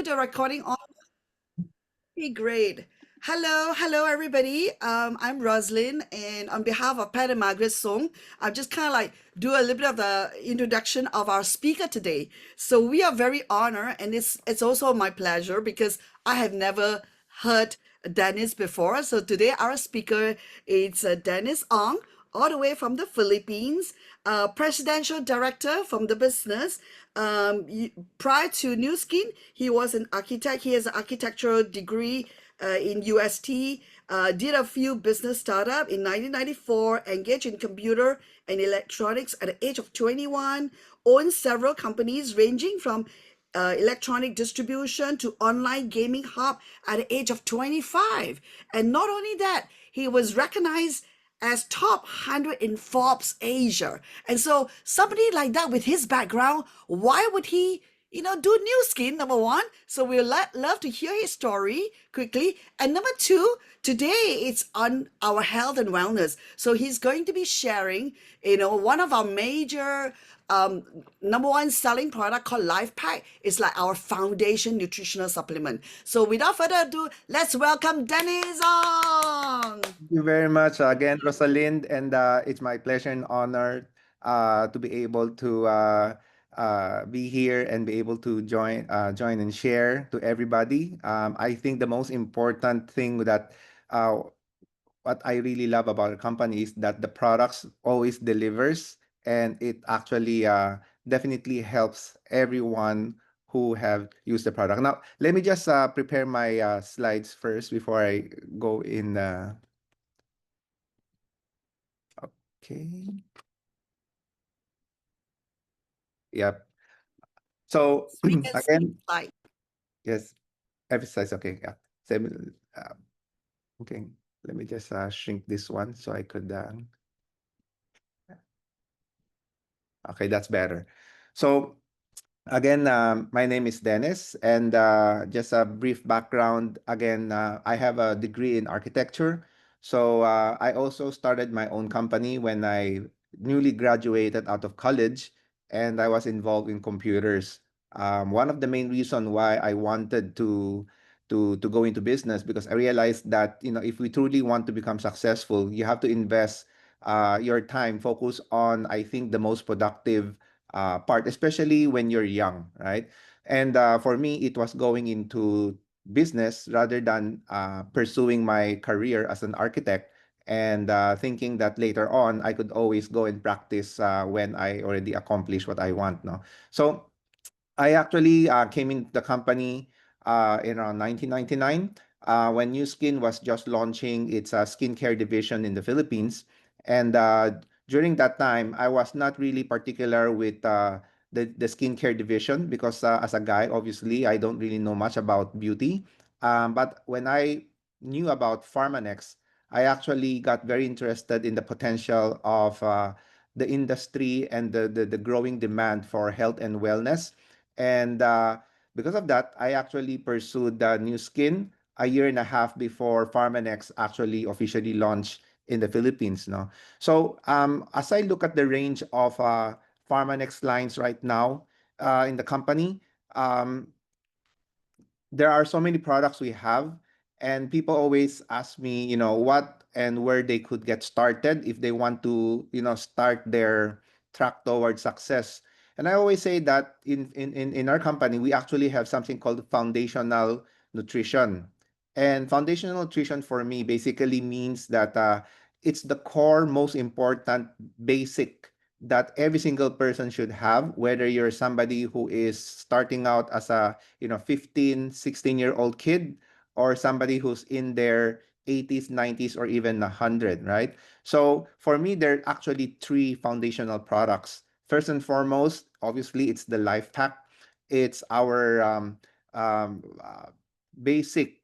Put the recording on. Okay, great. Hello, everybody. I'm Roslyn, and on behalf of Pat and Margaret Song, I'm just kind of like do a little bit of the introduction of our speaker today. So we are very honored, and it's also my pleasure because I have never heard Dennis before. So today our speaker is Dennis Ong, all the way from the Philippines, presidential director from the business. Prior to New Skin, he was an architect. He has an architectural degree in UST. Did a few business startup in 1994. Engaged in computer and electronics at the age of 21. Owned several companies ranging from electronic distribution to online gaming hub at the age of 25. And not only that, he was recognized as top 100 in Forbes Asia. And so somebody like that with his background, why would he, do new skin, number one? So we'll love to hear his story quickly. And number two, today it's on our health and wellness. So he's going to be sharing, one of our major number one selling product called Life Pack. It's like our foundation nutritional supplement. So without further ado, let's welcome Dennis on. Thank you very much again, Rosalind, and it's my pleasure and honor to be able to be here and be able to join and share to everybody. I think the most important thing that uh, what I really love about the company is that the products always delivers, and it actually definitely helps everyone who have used the product. Now, let me just prepare my slides first before I go in. Okay. Yep. So We can see the again, slide. yes, emphasize. Okay. Yeah. Uh, okay. Let me just shrink this one so I could. Okay, that's better. So again, my name is Dennis, and just a brief background. Again, I have a degree in architecture. So I also started my own company when I newly graduated out of college, and I was involved in computers. One of the main reason why I wanted to go into business, because I realized that if we truly want to become successful, you have to invest your time, focus on, I think, the most productive part, especially when you're young, right? And for me, it was going into business rather than pursuing my career as an architect, and thinking that later on I could always go and practice when I already accomplished what I want. No, so I actually came into the company in around 1999 when New Skin was just launching its skincare division in the Philippines. And during that time, I was not really particular with the skincare division because as a guy, obviously, I don't really know much about beauty. But when I knew about Pharmanex, I actually got very interested in the potential of the industry and the growing demand for health and wellness. And because of that, I actually pursued the New Skin a year and a half before Pharmanex actually officially launched in the Philippines. No, so as I look at the range of Pharmanex lines right now in the company, um, there are so many products we have, and people always ask me, what and where they could get started if they want to, start their track towards success. And I always say that in our company, we actually have something called foundational nutrition. And foundational nutrition for me basically means that it's the core, most important, basic that every single person should have, whether you're somebody who is starting out as a 15, 16-year-old kid, or somebody who's in their 80s, 90s, or even 100, right? So for me, there are actually three foundational products. First and foremost, obviously, it's the Life Pack. It's our um, uh, basic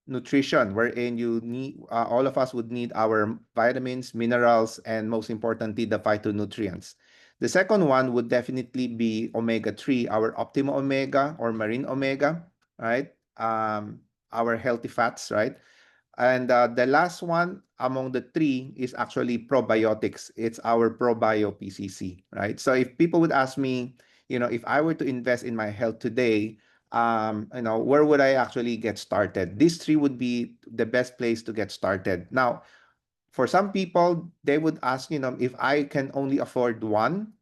nutrition, wherein you need all of us would need our vitamins, minerals, and most importantly, the phytonutrients. The second one would definitely be omega-3, our Optima Omega or Marine Omega, right? Our healthy fats, right? And the last one among the three is actually probiotics. It's our ProBio PCC, right? So if people would ask me, if I were to invest in my health today, where would I actually get started? These three would be the best place to get started. Now, for some people, they would ask, if I can only afford one,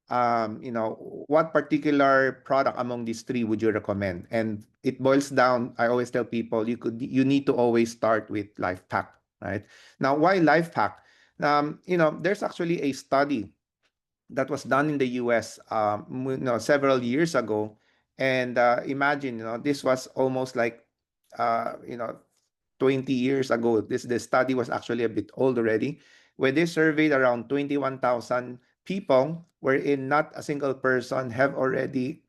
what particular product among these three would you recommend? And it boils down, I always tell people, you need to always start with Life Pack, right? Now, why Life Pack? There's actually a study that was done in the US, several years ago. And imagine, this was almost like, uh, you know, 20 years ago. The study was actually a bit old already, where they surveyed around 21,000 people, wherein not a single person have already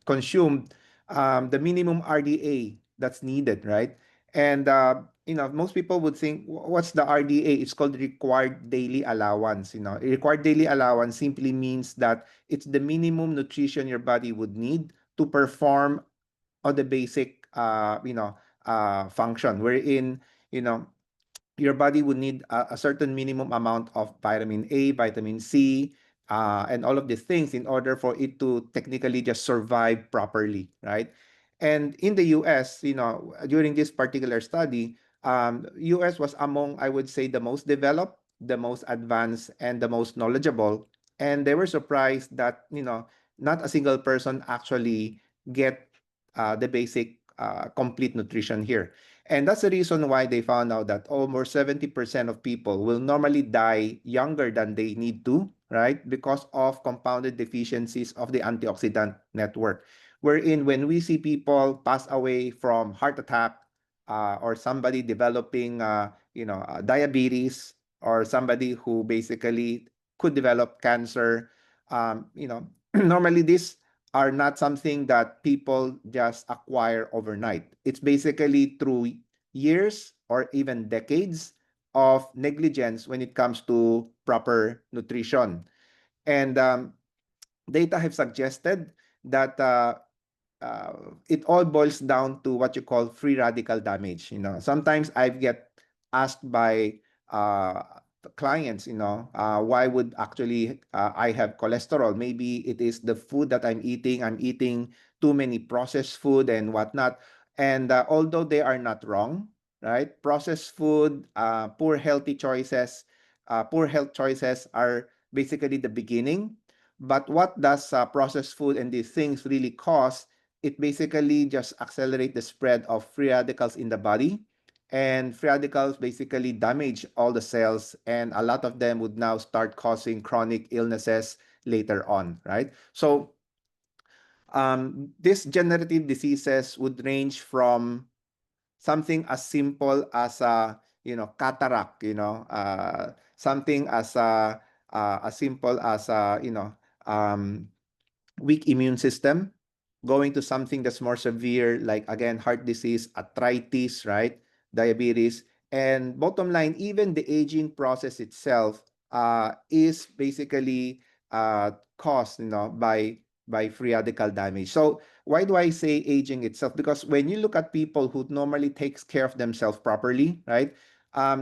consumed the minimum RDA that's needed, right? And most people would think, what's the RDA? It's called required daily allowance. Required daily allowance simply means that it's the minimum nutrition your body would need to perform on the basic, function, wherein, you know, your body would need a certain minimum amount of vitamin A, vitamin C, and all of these things in order for it to technically just survive properly, right? And in the US, during this particular study, US was among, I would say, the most developed, the most advanced, and the most knowledgeable. And they were surprised that, not a single person actually get the basic complete nutrition here. And that's the reason why they found out that almost 70% of people will normally die younger than they need to, right? Because of compounded deficiencies of the antioxidant network. Wherein when we see people pass away from heart attack, or somebody developing, diabetes, or somebody who basically could develop cancer, normally these are not something that people just acquire overnight. It's basically through years or even decades of negligence when it comes to proper nutrition. And data have suggested that it all boils down to what you call free radical damage. Sometimes I get asked by clients, why would actually I have cholesterol? Maybe it is the food that I'm eating. I'm eating too many processed food and whatnot. And although they are not wrong, right? Processed food, poor health choices are basically the beginning. But what does processed food and these things really cause? It basically just accelerate the spread of free radicals in the body. And free radicals basically damage all the cells, and a lot of them would now start causing chronic illnesses later on, right? So these generative diseases would range from something as simple as cataract, something as simple as um, weak immune system, going to something that's more severe, like again, heart disease, arthritis, right? Diabetes. And bottom line, even the aging process itself is basically caused, by free radical damage. So why do I say aging itself? Because when you look at people who normally takes care of themselves properly, right?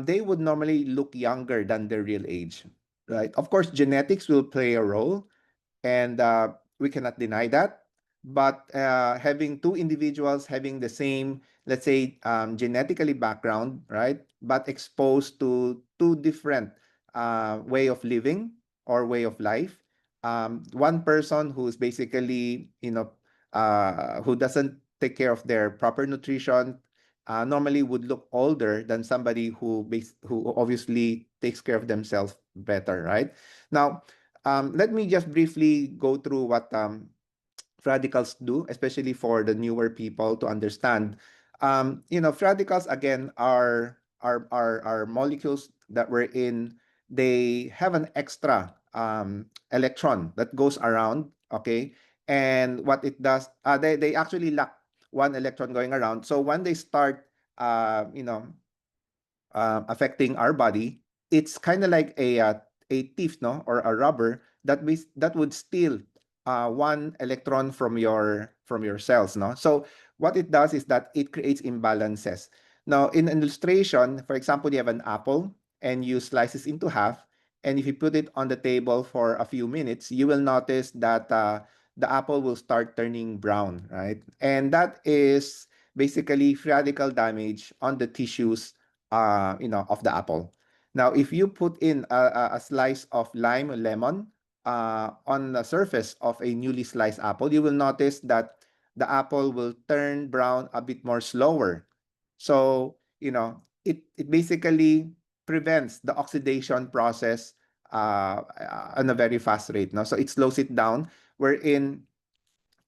They would normally look younger than their real age, right? Of course, genetics will play a role, and we cannot deny that. But having two individuals having the same, let's say, genetically background, right, but exposed to two different way of living or way of life, one person who's basically, who doesn't take care of their proper nutrition, normally would look older than somebody who obviously takes care of themselves better, right? Now, let me just briefly go through what radicals do, especially for the newer people to understand. Radicals again are molecules that were in. They have an extra electron that goes around. Okay, and what it does, they actually lack one electron going around. So when they start, affecting our body, it's kind of like a thief, no, or a rubber that would steal one electron from your cells, no. So what it does is that it creates imbalances. Now, in an illustration, for example, you have an apple and you slice it into half, and if you put it on the table for a few minutes, you will notice that the apple will start turning brown, right? And that is basically free radical damage on the tissues, of the apple. Now, if you put in a slice of lime or lemon on the surface of a newly sliced apple, you will notice that the apple will turn brown a bit more slower. So, it basically prevents the oxidation process on a very fast rate. No? So it slows it down, wherein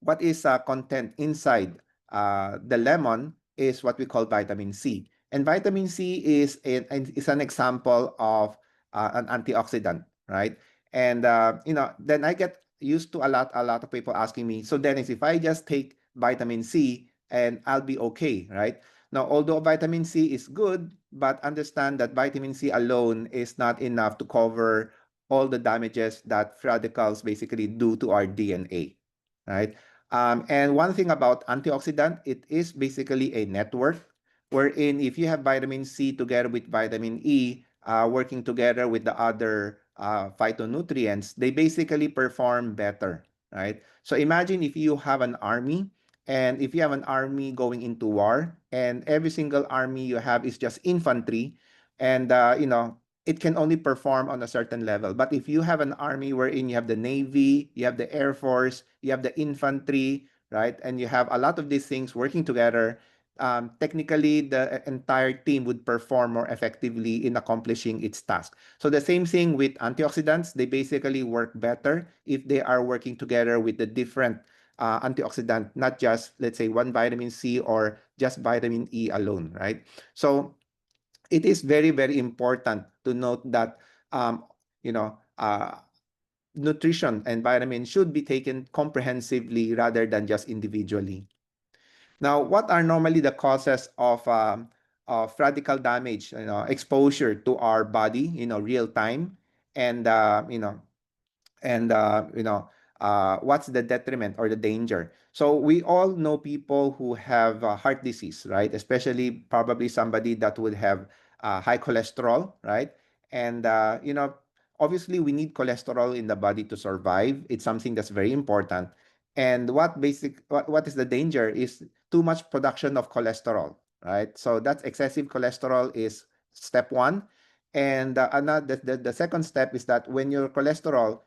what is content inside the lemon is what we call vitamin C. And vitamin C is an example of an antioxidant, right? And then I get used to a lot of people asking me, so Dennis, if I just take vitamin C and I'll be okay, right? Now, although vitamin C is good, but understand that vitamin C alone is not enough to cover all the damages that free radicals basically do to our DNA, right? And one thing about antioxidant, it is basically a network wherein if you have vitamin C together with vitamin E, working together with the other phytonutrients, they basically perform better, right? So imagine if you have an army, and if you have an army going into war, and every single army you have is just infantry, and it can only perform on a certain level. But if you have an army wherein you have the Navy, you have the Air Force, you have the infantry, right? And you have a lot of these things working together, technically the entire team would perform more effectively in accomplishing its task. So the same thing with antioxidants, they basically work better if they are working together with the different antioxidant, not just, let's say, one vitamin C or just vitamin E alone, right? So it is very, very important to note that um, you know uh, nutrition and vitamins should be taken comprehensively rather than just individually. Now, what are normally the causes of radical damage, exposure to our body, real time, and what's the detriment or the danger? So we all know people who have heart disease, right? Especially probably somebody that would have high cholesterol, right? And obviously we need cholesterol in the body to survive. It's something that's very important. And what is the danger is too much production of cholesterol, right? So that's excessive cholesterol is step one. And the second step is that when your cholesterol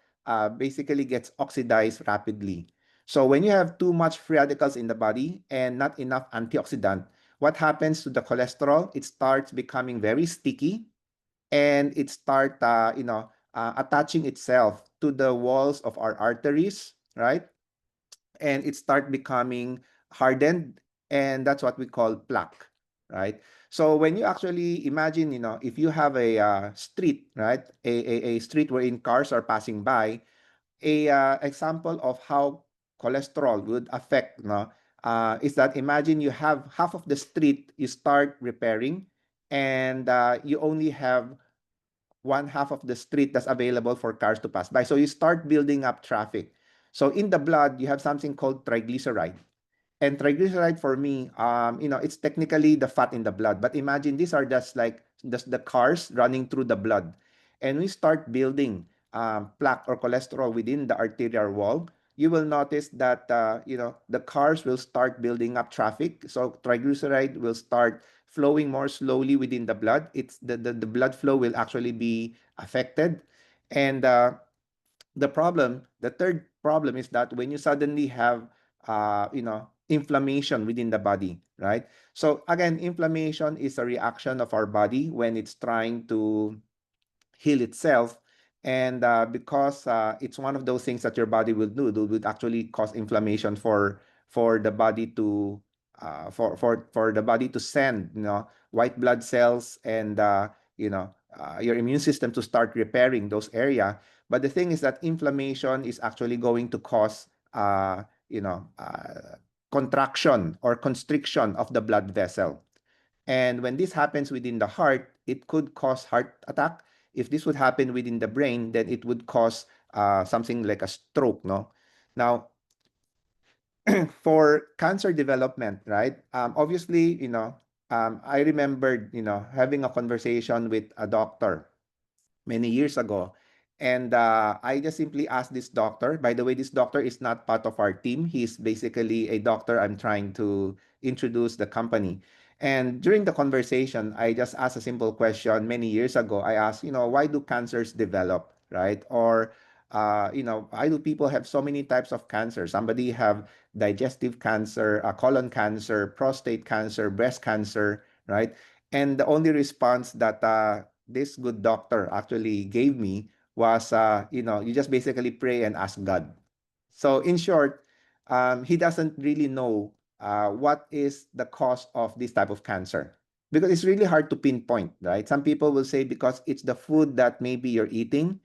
basically gets oxidized rapidly. So when you have too much free radicals in the body and not enough antioxidant, what happens to the cholesterol? It starts becoming very sticky, and it start attaching itself to the walls of our arteries, right? And it start becoming hardened, and that's what we call plaque, right? So when you actually imagine, if you have a street, right, a street wherein cars are passing by, a example of how cholesterol would affect, no, is that imagine you have half of the street you start repairing, and you only have one half of the street that's available for cars to pass by. So you start building up traffic. So in the blood, you have something called triglyceride. And triglyceride for me, it's technically the fat in the blood. But imagine these are just like just the cars running through the blood. And we start building plaque or cholesterol within the arterial wall. You will notice that the cars will start building up traffic. So triglyceride will start flowing more slowly within the blood. It's the blood flow will actually be affected. And the third problem is that when you suddenly have inflammation within the body, right? So again, inflammation is a reaction of our body when it's trying to heal itself. And because it's one of those things that your body will do, would actually cause inflammation for the body to for the body to send white blood cells and your immune system to start repairing those area. But the thing is that inflammation is actually going to cause contraction or constriction of the blood vessel. And when this happens within the heart, it could cause heart attack. If this would happen within the brain, then it would cause something like a stroke, no? Now, for cancer development, right? Obviously, I remembered, having a conversation with a doctor many years ago. And I just simply asked this doctor. By the way, this doctor is not part of our team. He's basically a doctor I'm trying to introduce the company. And during the conversation, I just asked a simple question many years ago. I asked, why do cancers develop, right? Or, why do people have so many types of cancer? Somebody have digestive cancer, colon cancer, prostate cancer, breast cancer, right? And the only response that this good doctor actually gave me was, you just basically pray and ask God. So in short, he doesn't really know what is the cause of this type of cancer, because it's really hard to pinpoint, right? Some people will say because it's the food that maybe you're eating,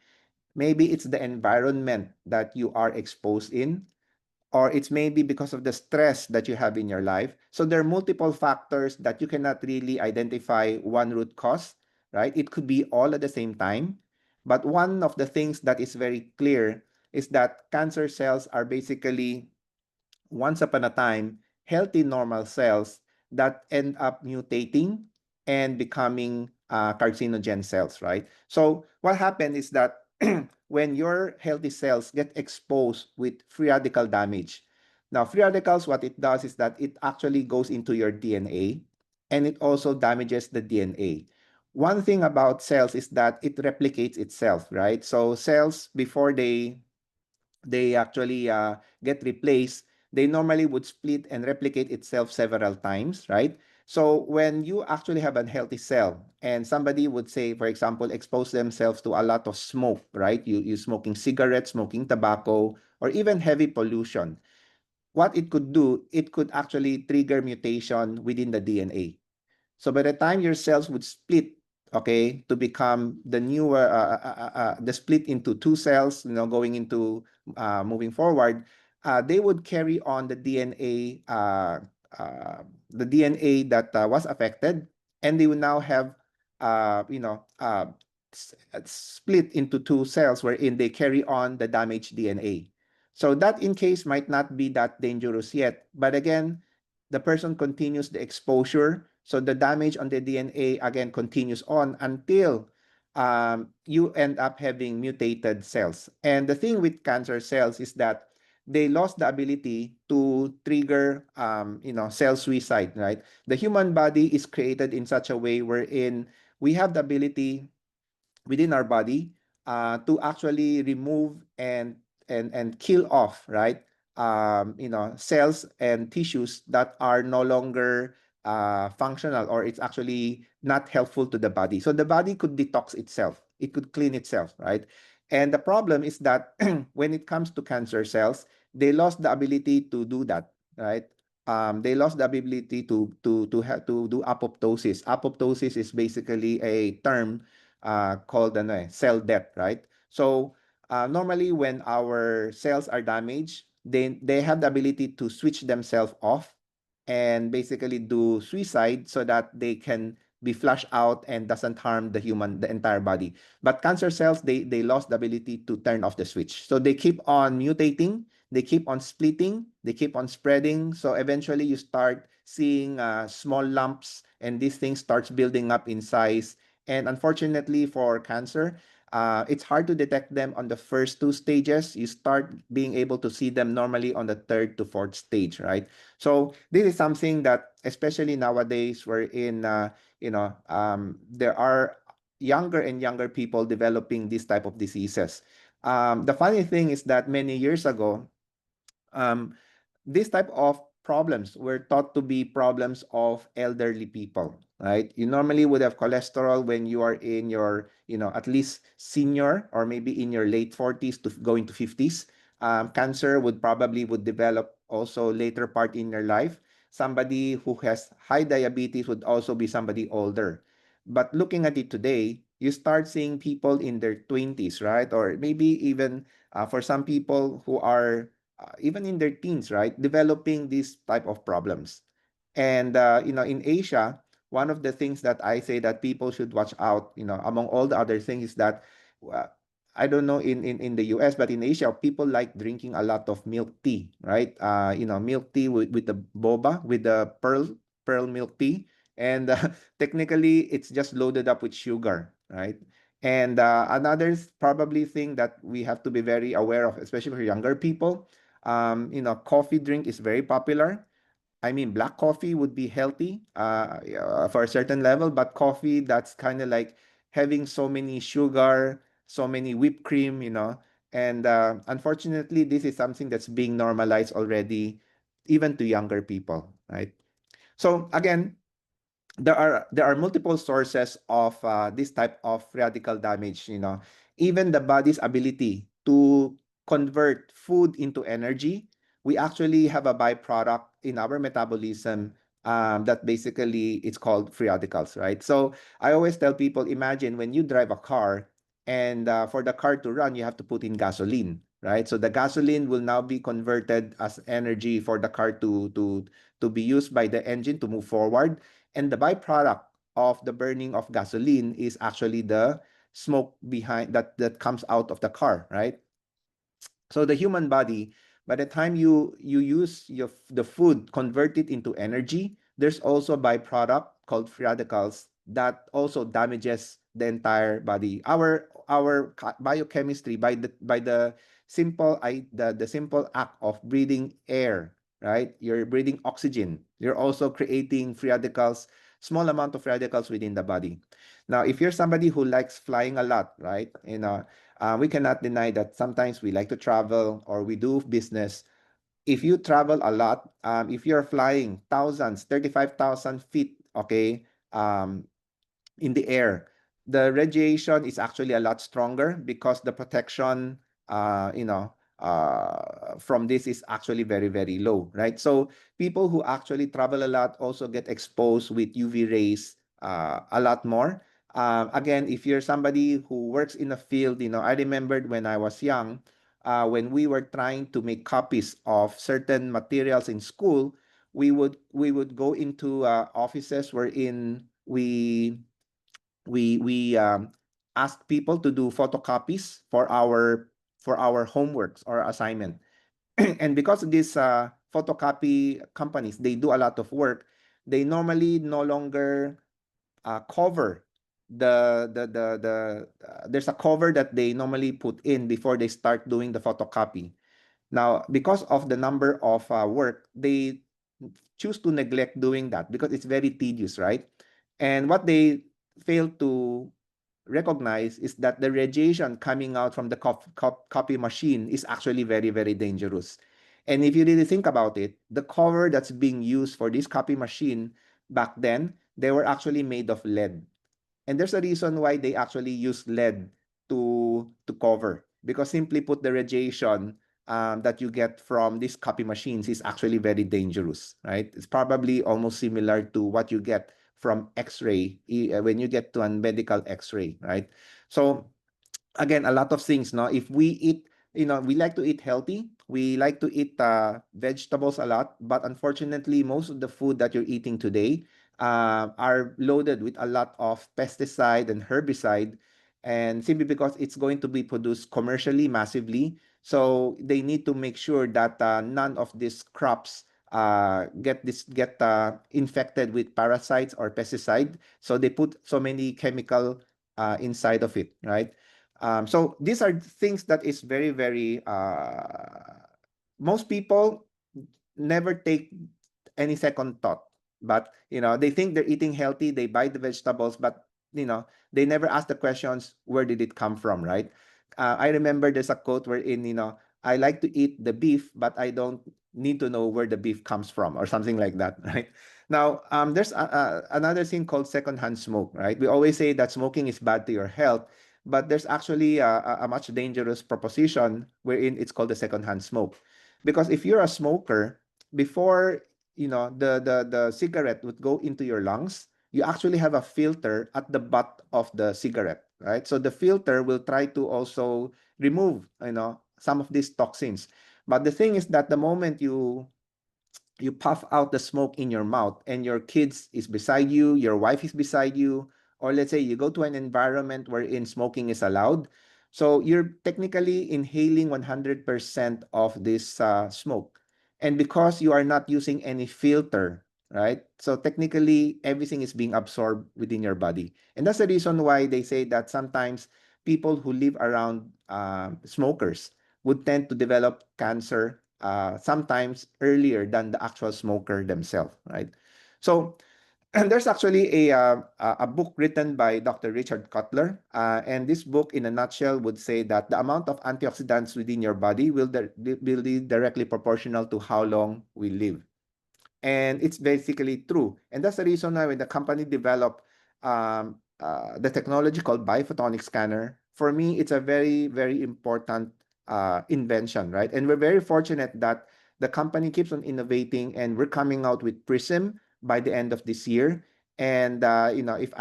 maybe it's the environment that you are exposed in, or it's maybe because of the stress that you have in your life. So there are multiple factors that you cannot really identify one root cause, right? It could be all at the same time. But one of the things that is very clear is that cancer cells are basically, once upon a time, healthy normal cells that end up mutating and becoming carcinogen cells, right? So what happened is that when your healthy cells get exposed with free radical damage, now free radicals, what it does is that it actually goes into your DNA and it also damages the DNA. One thing about cells is that it replicates itself, right? So cells, before they actually get replaced, they normally would split and replicate itself several times, right? So when you actually have a healthy cell and somebody would say, for example, expose themselves to a lot of smoke, right? You smoking cigarettes, smoking tobacco, or even heavy pollution. What it could do, it could actually trigger mutation within the DNA. So by the time your cells would split, okay, to become the newer, the split into two cells, going into moving forward, they would carry on the DNA that was affected, and they will now have, split into two cells wherein they carry on the damaged DNA. So that in case might not be that dangerous yet, but again, the person continues the exposure. So the damage on the DNA again continues on until you end up having mutated cells. And the thing with cancer cells is that they lost the ability to trigger, cell suicide, right? The human body is created in such a way wherein we have the ability within our body to actually remove and kill off, right? Cells and tissues that are no longer functional, or it's actually not helpful to the body. So the body could detox itself. It could clean itself, right? And the problem is that when it comes to cancer cells, they lost the ability to do that, right? They lost the ability to do apoptosis. Apoptosis is basically a term called cell death, right? So normally when our cells are damaged, they have the ability to switch themselves off and basically do suicide so that they can be flushed out and doesn't harm the entire body. But cancer cells, they lost the ability to turn off the switch. So they keep on mutating, they keep on splitting, they keep on spreading. So eventually you start seeing small lumps, and these things starts building up in size. And unfortunately for cancer, it's hard to detect them on the first two stages. You start being able to see them normally on the third to fourth stage, right? So this is something that, especially nowadays, we're in, there are younger and younger people developing this type of diseases. The funny thing is that many years ago, um, this type of problems were thought to be problems of elderly people, right? You normally would have cholesterol when you are in your, at least senior, or maybe in your late 40s to going to 50s. Cancer would develop also later part in your life. Somebody who has high diabetes would also be somebody older. But looking at it today, you start seeing people in their 20s, right? Or maybe even for some people who are even in their teens, right, developing these type of problems. And in Asia, one of the things that I say that people should watch out, among all the other things, is that uh, I don't know in the US, but in Asia, people like drinking a lot of milk tea, right? Milk tea with the boba, with the pearl milk tea, and technically it's just loaded up with sugar, right? And another probably thing that we have to be very aware of, especially for younger people, coffee drink is very popular. I mean, black coffee would be healthy yeah, for a certain level, but coffee that's kind of like having so many sugar, so many whipped cream, and unfortunately, this is something that's being normalized already, even to younger people, right? So again, there are multiple sources of this type of radical damage. Even the body's ability to convert food into energy, we actually have a byproduct in our metabolism, that basically it's called free radicals, right? So I always tell people, imagine when you drive a car, and for the car to run you have to put in gasoline, right? So the gasoline will now be converted as energy for the car to be used by the engine to move forward, and the byproduct of the burning of gasoline is actually the smoke behind that comes out of the car, right? So the human body, by the time you use the food, convert it into energy, there's also a byproduct called free radicals that also damages the entire body. Our biochemistry, by the the simple act of breathing air, right? You're breathing oxygen. You're also creating free radicals, small amount of radicals within the body. Now, if you're somebody who likes flying a lot, right? We cannot deny that sometimes we like to travel or we do business. If you travel a lot, if you're flying thousands, 35,000 feet, okay, um, in the air, the radiation is actually a lot stronger because the protection, from this is actually very, very low, right? So people who actually travel a lot also get exposed with UV rays a lot more. Again, if you're somebody who works in a field, I remembered when I was young, when we were trying to make copies of certain materials in school, we would go into offices wherein we ask people to do photocopies for our homeworks or assignment. And because these photocopy companies, they do a lot of work, they normally no longer cover there's a cover that they normally put in before they start doing the photocopy. Now, because of the number of work, they choose to neglect doing that because it's very tedious, right? And what they fail to recognize is that the radiation coming out from the copy machine is actually very, very dangerous. And if you really think about it, the cover that's being used for this copy machine back then, they were actually made of lead. And there's a reason why they actually use lead to cover, because simply put, the radiation that you get from these copy machines is actually very dangerous, right? It's probably almost similar to what you get from X-ray when you get to a medical X-ray, right? So again, a lot of things. No, if we eat, we like to eat healthy, we like to eat vegetables a lot, but unfortunately most of the food that you're eating today are loaded with a lot of pesticide and herbicide, and simply because it's going to be produced commercially massively, so they need to make sure that none of these crops get infected with parasites or pesticide, so they put so many chemical inside of it, right? So these are things that is very, very, most people never take any second thought. But, they think they're eating healthy, they buy the vegetables, but, they never ask the questions, where did it come from, right? I remember there's a quote wherein, I like to eat the beef, but I don't need to know where the beef comes from, or something like that, right? Now, there's another thing called secondhand smoke, right? We always say that smoking is bad to your health, but there's actually a much dangerous proposition wherein it's called the secondhand smoke. Because if you're a smoker, before the cigarette would go into your lungs, you actually have a filter at the butt of the cigarette, right? So the filter will try to also remove some of these toxins. But the thing is that the moment you puff out the smoke in your mouth and your kids is beside you, your wife is beside you, or let's say you go to an environment wherein smoking is allowed, so you're technically inhaling 100% of this smoke. And because you are not using any filter, right? So technically, everything is being absorbed within your body. And that's the reason why they say that sometimes people who live around smokers would tend to develop cancer sometimes earlier than the actual smoker themselves, right? So, and there's actually a book written by Dr. Richard Cutler, and this book, in a nutshell, would say that the amount of antioxidants within your body will be directly proportional to how long we live. And it's basically true. And that's the reason why when the company developed the technology called biphotonic scanner, for me, it's a very, very important invention, right? And we're very fortunate that the company keeps on innovating, and we're coming out with Prism by the end of this year. And if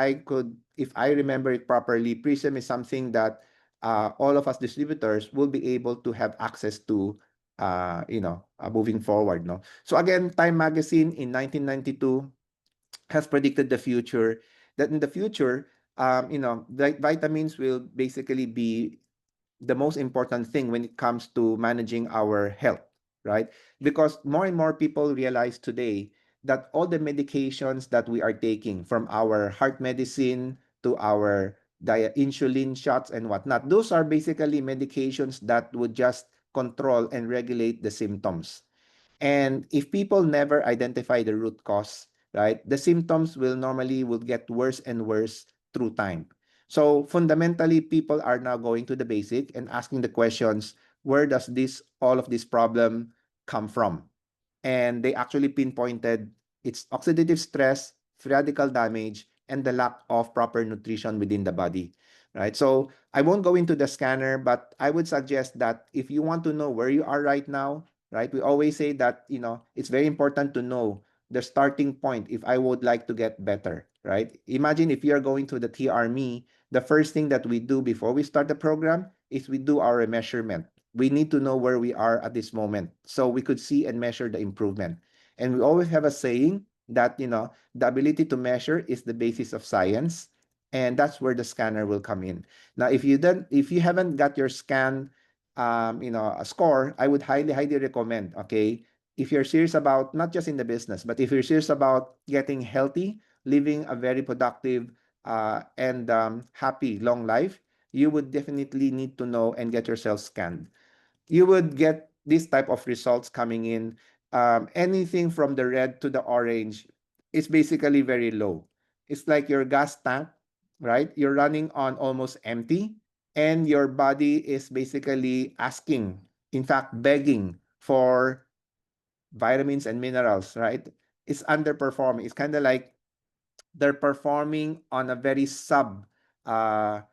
I remember it properly, Prism is something that all of us distributors will be able to have access to, moving forward, no? So again, Time Magazine in 1992 has predicted the future, that in the future, vitamins will basically be the most important thing when it comes to managing our health, right? Because more and more people realize today that all the medications that we are taking, from our heart medicine to our insulin shots and whatnot, those are basically medications that would just control and regulate the symptoms. And if people never identify the root cause, right, the symptoms will get worse and worse through time. So fundamentally, people are now going to the basic and asking the questions, where does this all of this problem come from? And they actually pinpointed its oxidative stress, free radical damage, and the lack of proper nutrition within the body. Right. So I won't go into the scanner, but I would suggest that if you want to know where you are right now, right? We always say that, it's very important to know the starting point if I would like to get better, right? Imagine if you're going to the TRME, the first thing that we do before we start the program is we do our measurement. We need to know where we are at this moment so we could see and measure the improvement. And we always have a saying that, the ability to measure is the basis of science. And that's where the scanner will come in. Now, if you haven't got your scan a score, I would highly, highly recommend, okay, if you're serious about not just in the business, but if you're serious about getting healthy, living a very productive and happy long life, you would definitely need to know and get yourself scanned. You would get this type of results coming in. Anything from the red to the orange is basically very low. It's like your gas tank, right? You're running on almost empty, and your body is basically asking, in fact, begging for vitamins and minerals, right? It's underperforming. It's kind of like they're performing on a very suboptimal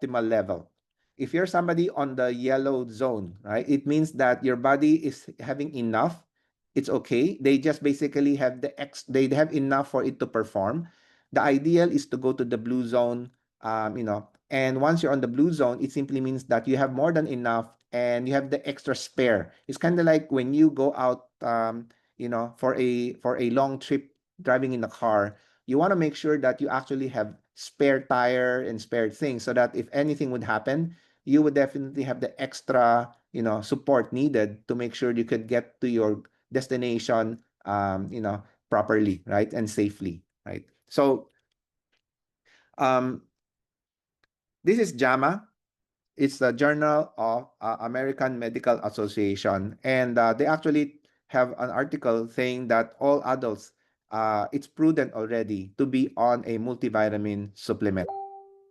level. If you're somebody on the yellow zone, right, it means that your body is having enough. It's okay. They just basically have they have enough for it to perform. The ideal is to go to the blue zone, and once you're on the blue zone, it simply means that you have more than enough and you have the extra spare. It's kind of like when you go out, for a long trip driving in a car, you want to make sure that you actually have spare tire and spare things so that if anything would happen, you would definitely have the extra, support needed to make sure you could get to your destination, properly, right, and safely, right? So, um, this is JAMA. It's the Journal of American Medical Association, and they actually have an article saying that all adults, it's prudent already to be on a multivitamin supplement.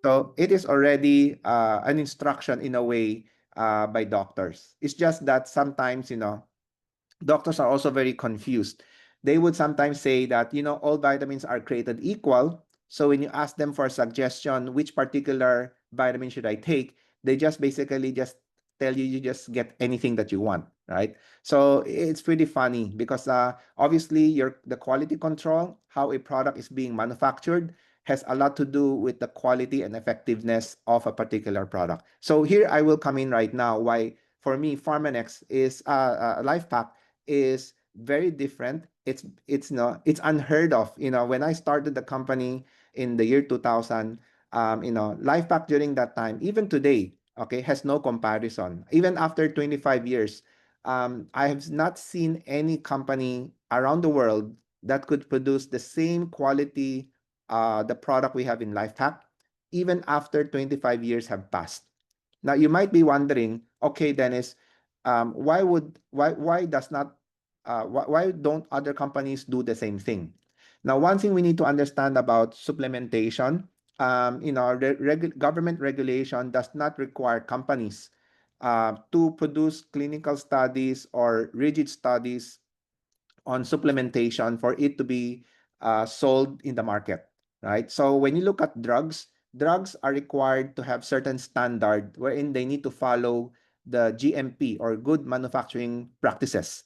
So it is already an instruction in a way by doctors. It's just that sometimes, doctors are also very confused. They would sometimes say that, all vitamins are created equal. So when you ask them for a suggestion, which particular vitamin should I take, they just basically just tell you just get anything that you want, right? So it's pretty funny because obviously the quality control, how a product is being manufactured, has a lot to do with the quality and effectiveness of a particular product. So here I will come in right now why for me Pharmanex is a life pack is very different. It's unheard of. When I started the company in the year 2000, life pack during that time, even today, okay, has no comparison. Even after 25 years, I have not seen any company around the world that could produce the same quality, the product we have in LifeHack, even after 25 years have passed. Now you might be wondering, okay, Dennis, why does not why don't other companies do the same thing? Now, one thing we need to understand about supplementation, government regulation does not require companies to produce clinical studies or rigid studies on supplementation for it to be sold in the market, right? So when you look at drugs, drugs are required to have certain standard wherein they need to follow the GMP or good manufacturing practices.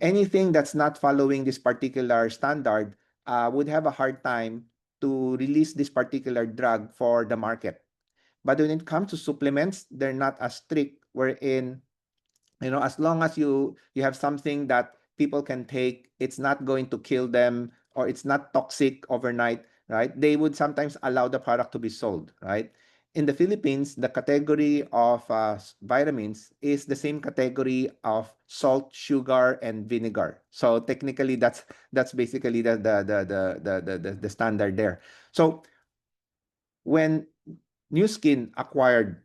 Anything that's not following this particular standard would have a hard time to release this particular drug for the market. But when it comes to supplements, they're not as strict, wherein as long as you have something that people can take, it's not going to kill them or it's not toxic overnight, right? They would sometimes allow the product to be sold, right? In the Philippines, the category of vitamins is the same category of salt, sugar, and vinegar. So technically, that's basically the standard there. So when New Skin acquired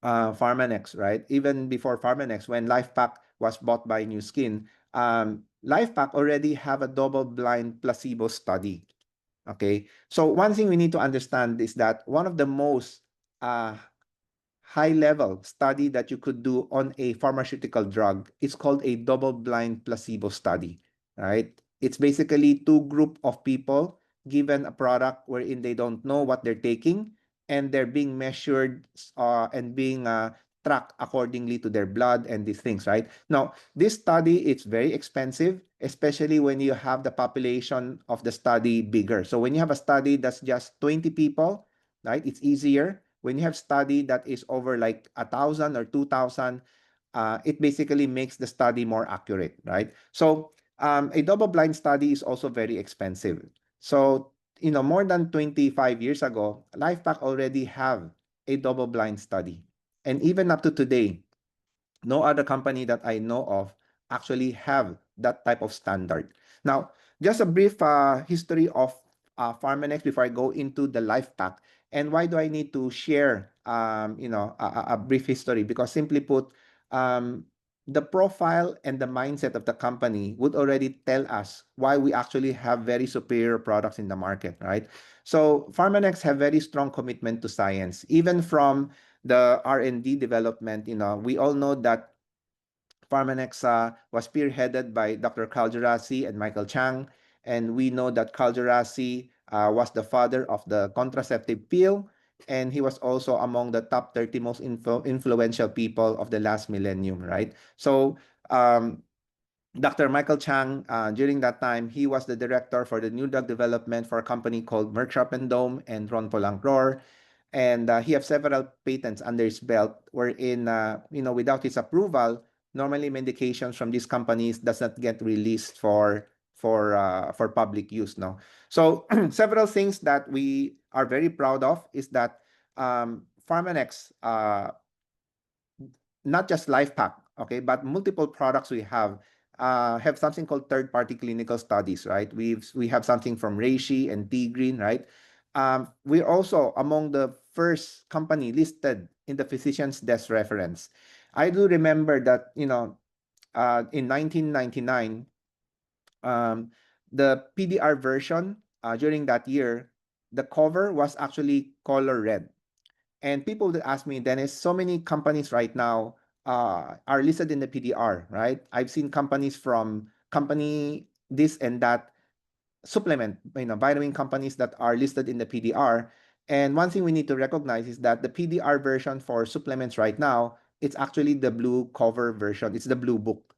Pharmanex, right? Even before Pharmanex, when LifePak was bought by New Skin, LifePak already have a double-blind placebo study. Okay, so one thing we need to understand is that one of the most uh, high-level study that you could do on a pharmaceutical drug is called a double-blind placebo study, right? It's basically two group of people given a product wherein they don't know what they're taking, and they're being measured and being tracked accordingly to their blood and these things, right? Now, this study, it's very expensive, especially when you have the population of the study bigger. So when you have a study that's just 20 people, right, it's easier. When you have study that is over like 1,000 or 2,000, it basically makes the study more accurate, right? So a double-blind study is also very expensive. So more than 25 years ago, LifePak already have a double-blind study, and even up to today, no other company that I know of actually have that type of standard. Now, just a brief history of Pharmanex before I go into the life pack. And why do I need to share, a brief history? Because simply put, the profile and the mindset of the company would already tell us why we actually have very superior products in the market, right? So Pharmanex have very strong commitment to science, even from the R&D development. We all know that Pharmanex was spearheaded by Dr. Carl Jurasi and Michael Chang, and we know that Carl Jurasi was the father of the contraceptive pill, and he was also among the top 30 most influential people of the last millennium, right? So Dr. Michael Chang, during that time, he was the director for the new drug development for a company called Merck Sharp and Dome and Ron Polanco, and he has several patents under his belt wherein without his approval, normally medications from these companies does not get released for public use. No, so several things that we are very proud of is that Pharmanex, not just LifePak, okay, but multiple products we have something called third-party clinical studies, right? We have something from Reishi and T-Green, right? We're also among the first company listed in the physician's desk reference. I do remember that, in 1999, the PDR version during that year, the cover was actually color red. And people that ask me, Dennis, so many companies right now are listed in the PDR, right? I've seen companies from company this and that supplement, vitamin companies that are listed in the PDR. And one thing we need to recognize is that the PDR version for supplements right now, it's actually the blue cover version. It's the blue book.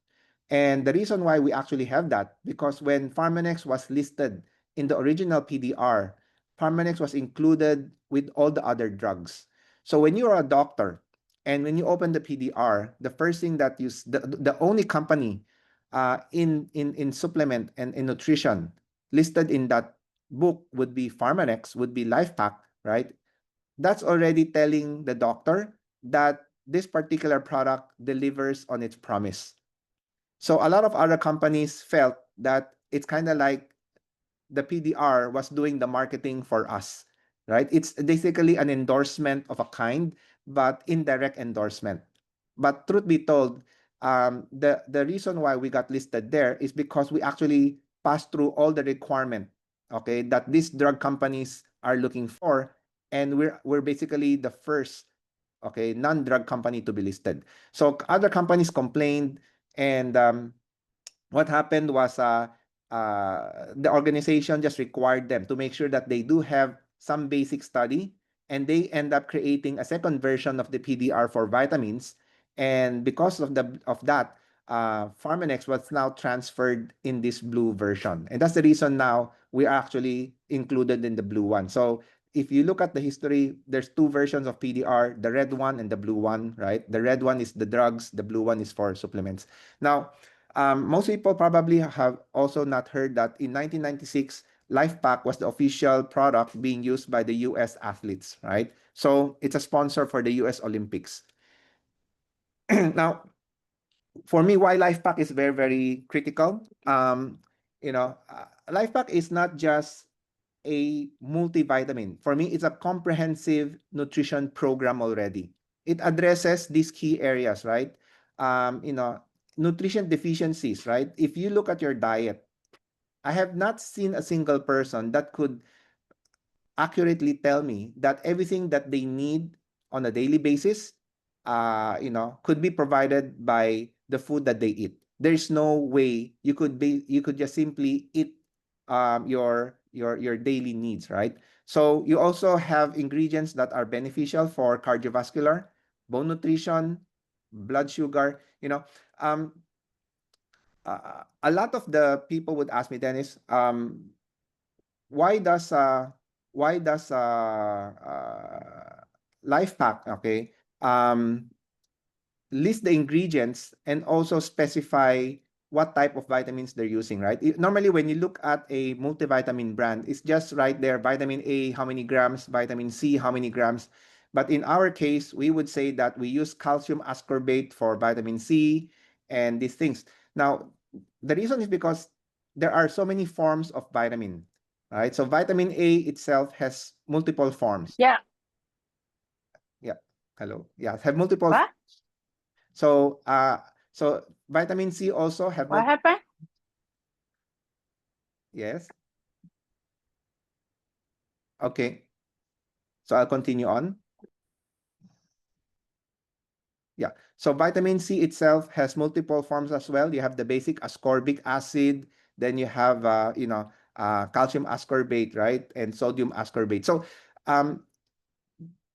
And the reason why we actually have that, because when Pharmanex was listed in the original PDR, Pharmanex was included with all the other drugs. So when you're a doctor and when you open the PDR, the first thing that the only company in supplement and in nutrition listed in that book would be Pharmanex, would be LifePak, right? That's already telling the doctor that this particular product delivers on its promise. So a lot of other companies felt that it's kind of like the PDR was doing the marketing for us, right? It's basically an endorsement of a kind, but indirect endorsement. But truth be told, the reason why we got listed there is because we actually passed through all the requirement, okay, that these drug companies are looking for, and we're basically the first, okay, non-drug company to be listed. So other companies complained, and what happened was the organization just required them to make sure that they do have some basic study, and they end up creating a second version of the PDR for vitamins. And because of that, Pharmanex was now transferred in this blue version, and that's the reason now we are actually included in the blue one. So if you look at the history, there's two versions of PDR, the red one and the blue one, right? The red one is the drugs, the blue one is for supplements. Now, most people probably have also not heard that in 1996, LifePak was the official product being used by the US athletes, right? So it's a sponsor for the US Olympics. Now, for me, why LifePak is very, very critical. LifePak is not just a multivitamin. For me, it's a comprehensive nutrition program already. It addresses these key areas, right? Um, you know, Nutrition deficiencies, right? If you look at your diet, I have not seen a single person that could accurately tell me that everything that they need on a daily basis, could be provided by the food that they eat. There's no way you could just simply eat your daily needs, right? So you also have ingredients that are beneficial for cardiovascular, bone nutrition, blood sugar. A lot of the people would ask me, Dennis, why does uh why does life pack, okay, um list the ingredients and also specify what type of vitamins they're using, right? Normally, when you look at a multivitamin brand, it's just right there, vitamin A, how many grams, vitamin C, how many grams. But in our case, we would say that we use calcium ascorbate for vitamin C and these things. Now, the reason is because there are so many forms of vitamin, right? So vitamin A itself has multiple forms. Yeah. Yeah. Hello. Yeah, have multiple. What? So, so vitamin C also have What multiple. happened? Yes. Okay. So I'll continue on. Yeah. So vitamin C itself has multiple forms as well. You have the basic ascorbic acid, then you have calcium ascorbate, right? And sodium ascorbate. So um,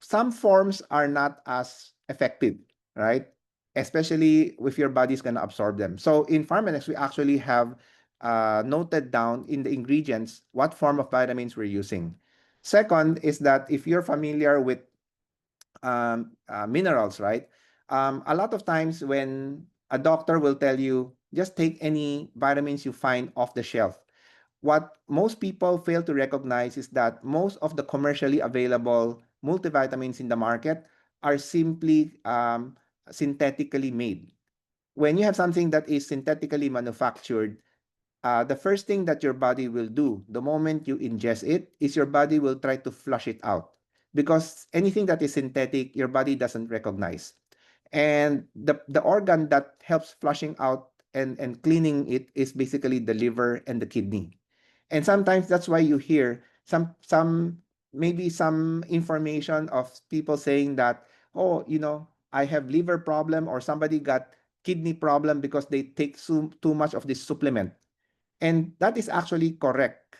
some forms are not as effective, right? Especially if your body's going to absorb them. So in Pharmanex, we actually have noted down in the ingredients what form of vitamins we're using. Second is that if you're familiar with minerals, right? A lot of times when a doctor will tell you, just take any vitamins you find off the shelf, what most people fail to recognize is that most of the commercially available multivitamins in the market are simply synthetically made. When you have something that is synthetically manufactured, the first thing that your body will do the moment you ingest it is your body will try to flush it out, because anything that is synthetic, your body doesn't recognize. And the organ that helps flushing out and cleaning it is basically the liver and the kidney. And sometimes that's why you hear some maybe some information of people saying that, oh, I have liver problem, or somebody got kidney problem because they take too much of this supplement. And that is actually correct,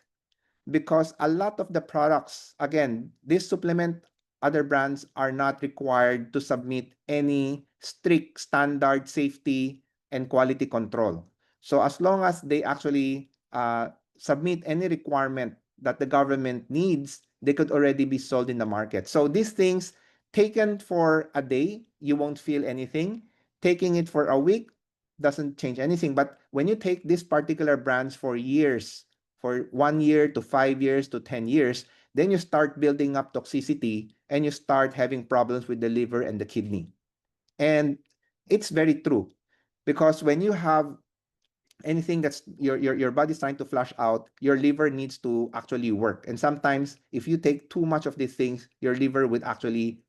because a lot of the products, again, this supplement, other brands are not required to submit any strict standard safety and quality control. So as long as they actually submit any requirement that the government needs, they could already be sold in the market. So these things, taken for a day, you won't feel anything. Taking it for a week doesn't change anything. But when you take these particular brands for years, for 1 year to 5 years to 10 years, then you start building up toxicity and you start having problems with the liver and the kidney. And it's very true, because when you have anything that's your body's trying to flush out, your liver needs to actually work. And sometimes if you take too much of these things, your liver would actually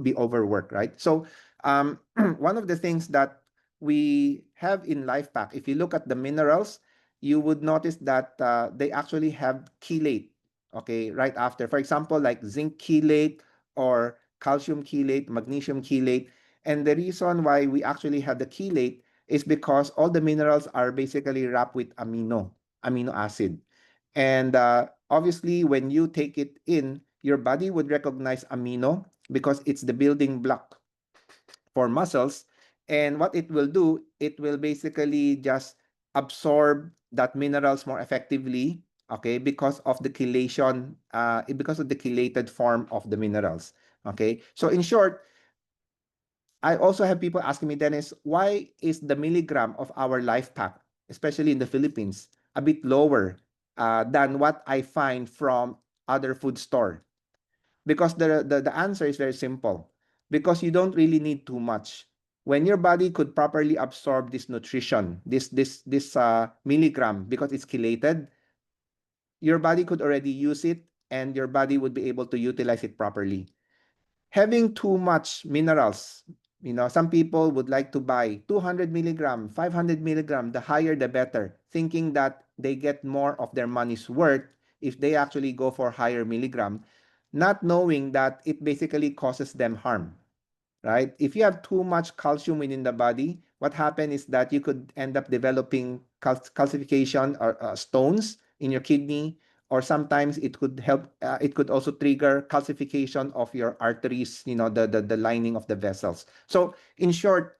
be overworked, right? So one of the things that we have in Life Pack, if you look at the minerals, you would notice that they actually have chelate, okay, right after. For example, like zinc chelate or calcium chelate, magnesium chelate. And the reason why we actually have the chelate is because all the minerals are basically wrapped with amino acid. And obviously, when you take it in, your body would recognize amino because it's the building block for muscles. And what it will do, it will basically just absorb that minerals more effectively, okay, because of the chelation, because of the chelated form of the minerals. Okay, so in short, I also have people asking me, Dennis, why is the milligram of our life pack, especially in the Philippines, a bit lower than what I find from other food store? Because the answer is very simple. Because you don't really need too much. When your body could properly absorb this nutrition, this milligram, because it's chelated, your body could already use it and your body would be able to utilize it properly. Having too much minerals, some people would like to buy 200 milligram, 500 milligram, the higher the better, thinking that they get more of their money's worth if they actually go for higher milligram, not knowing that it basically causes them harm, right? If you have too much calcium within the body, what happens is that you could end up developing calcification or stones in your kidney, or sometimes it could help. It could also trigger calcification of your arteries, the lining of the vessels. So, in short,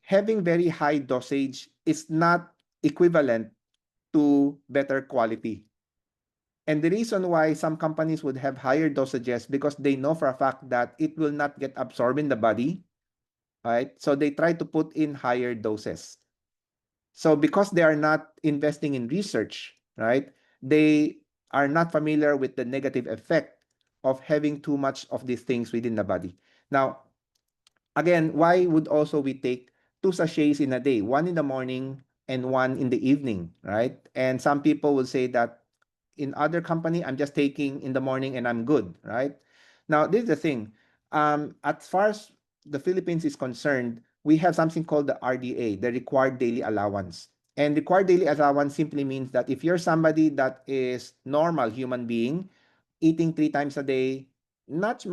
having very high dosage is not equivalent to better quality. And the reason why some companies would have higher dosages because they know for a fact that it will not get absorbed in the body, right? So they try to put in higher doses. So because they are not investing in research, right? They are not familiar with the negative effect of having too much of these things within the body. Now, again, why would also we take two sachets in a day, one in the morning and one in the evening, right? And some people will say that in other company, I'm just taking in the morning and I'm good, right? Now, this is the thing. As far as the Philippines is concerned, we have something called the RDA, the required daily allowance. And required daily allowance simply means that if you're somebody that is normal human being, eating 3 times a day, not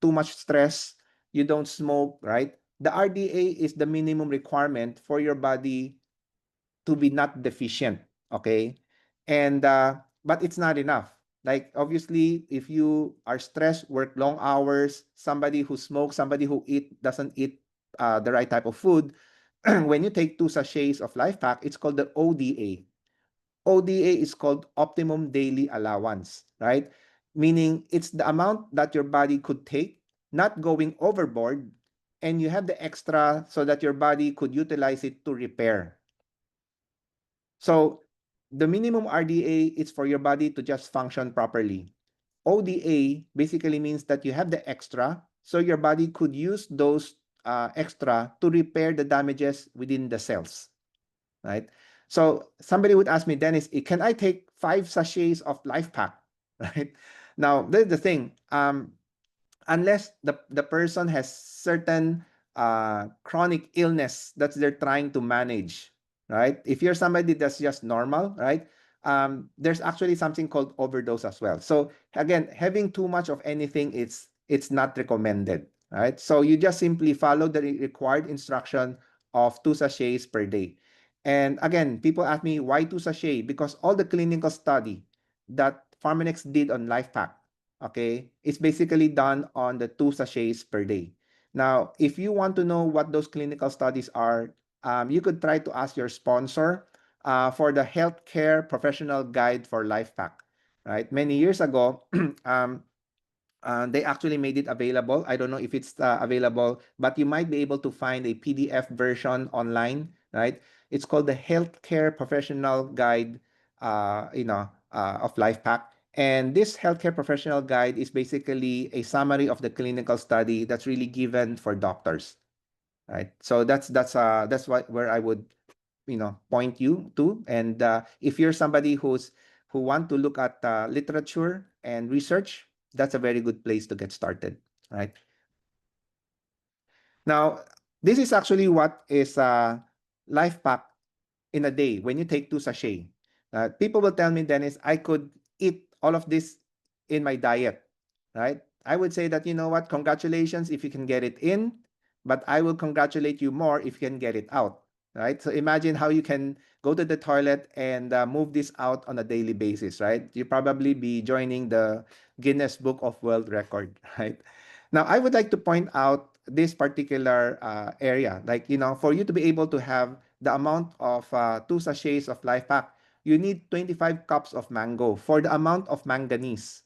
too much stress, you don't smoke, right? The RDA is the minimum requirement for your body to be not deficient, okay? And but it's not enough. Like obviously, if you are stressed, work long hours, somebody who smokes, somebody who doesn't eat the right type of food, when you take two sachets of Life Pack, it's called the ODA. ODA is called optimum daily allowance, right? Meaning it's the amount that your body could take, not going overboard, and you have the extra so that your body could utilize it to repair. So the minimum RDA is for your body to just function properly. ODA basically means that you have the extra, so your body could use those extra to repair the damages within the cells, right? So somebody would ask me, Dennis, can I take 5 sachets of Life Pack, right? Now, this is the thing. Unless the person has certain chronic illness that they're trying to manage, right? If you're somebody that's just normal, right? There's actually something called overdose as well. So again, having too much of anything, it's not recommended, right? So you just simply follow the required instruction of 2 sachets per day. And again, people ask me why 2 sachets? Because all the clinical study that Pharmanex did on LifePack, okay, it's basically done on the 2 sachets per day. Now, if you want to know what those clinical studies are, you could try to ask your sponsor for the healthcare professional guide for LifePack. Right, many years ago, they actually made it available. I don't know if it's available, but you might be able to find a PDF version online, right? It's called the Healthcare Professional Guide, of LifePack. And this healthcare professional guide is basically a summary of the clinical study that's really given for doctors, right? So that's what where I would point you to. And if you're somebody who want to look at literature and research, that's a very good place to get started, right? Now, this is actually what is life pack in a day when you take two sachet. People will tell me, Dennis, I could eat all of this in my diet, right? I would say that, you know what, congratulations if you can get it in, but I will congratulate you more if you can get it out, right? So imagine how you can go to the toilet and move this out on a daily basis, right? You probably be joining the Guinness Book of World Record, right? Now, I would like to point out this particular area, like, for you to be able to have the amount of two sachets of Life Pack, you need 25 cups of mango for the amount of manganese,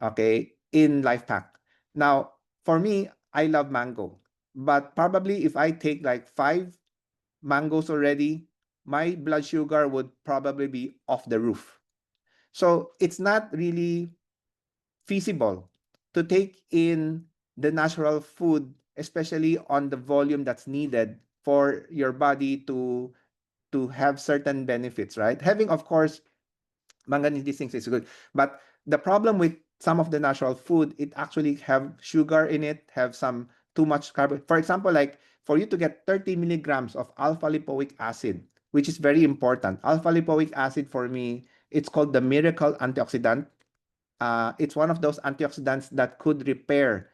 okay, in Life Pack. Now, for me, I love mango, but probably if I take like 5 mangoes already, my blood sugar would probably be off the roof. So it's not really feasible to take in the natural food, especially on the volume that's needed for your body to have certain benefits, right? Having, of course, manganese, these things is good, but the problem with some of the natural food, it actually have sugar in it, have some too much carb. For example, like for you to get 30 milligrams of alpha lipoic acid, which is very important. Alpha lipoic acid for me, it's called the miracle antioxidant. It's one of those antioxidants that could repair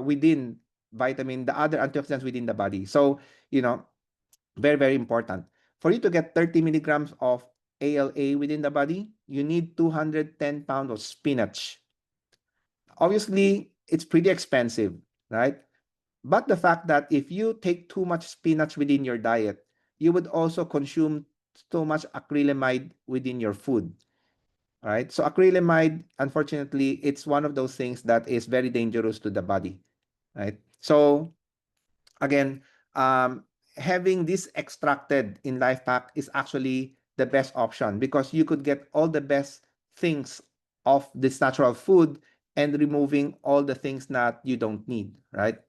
within the other antioxidants within the body. So, you know, very, very important. For you to get 30 milligrams of ALA within the body, you need 210 pounds of spinach. Obviously, it's pretty expensive, right? But the fact that if you take too much spinach within your diet, you would also consume so much acrylamide within your food. Right? So acrylamide, unfortunately, it's one of those things that is very dangerous to the body, right? So again, having this extracted in Life Pack is actually the best option because you could get all the best things of this natural food and removing all the things that you don't need, right?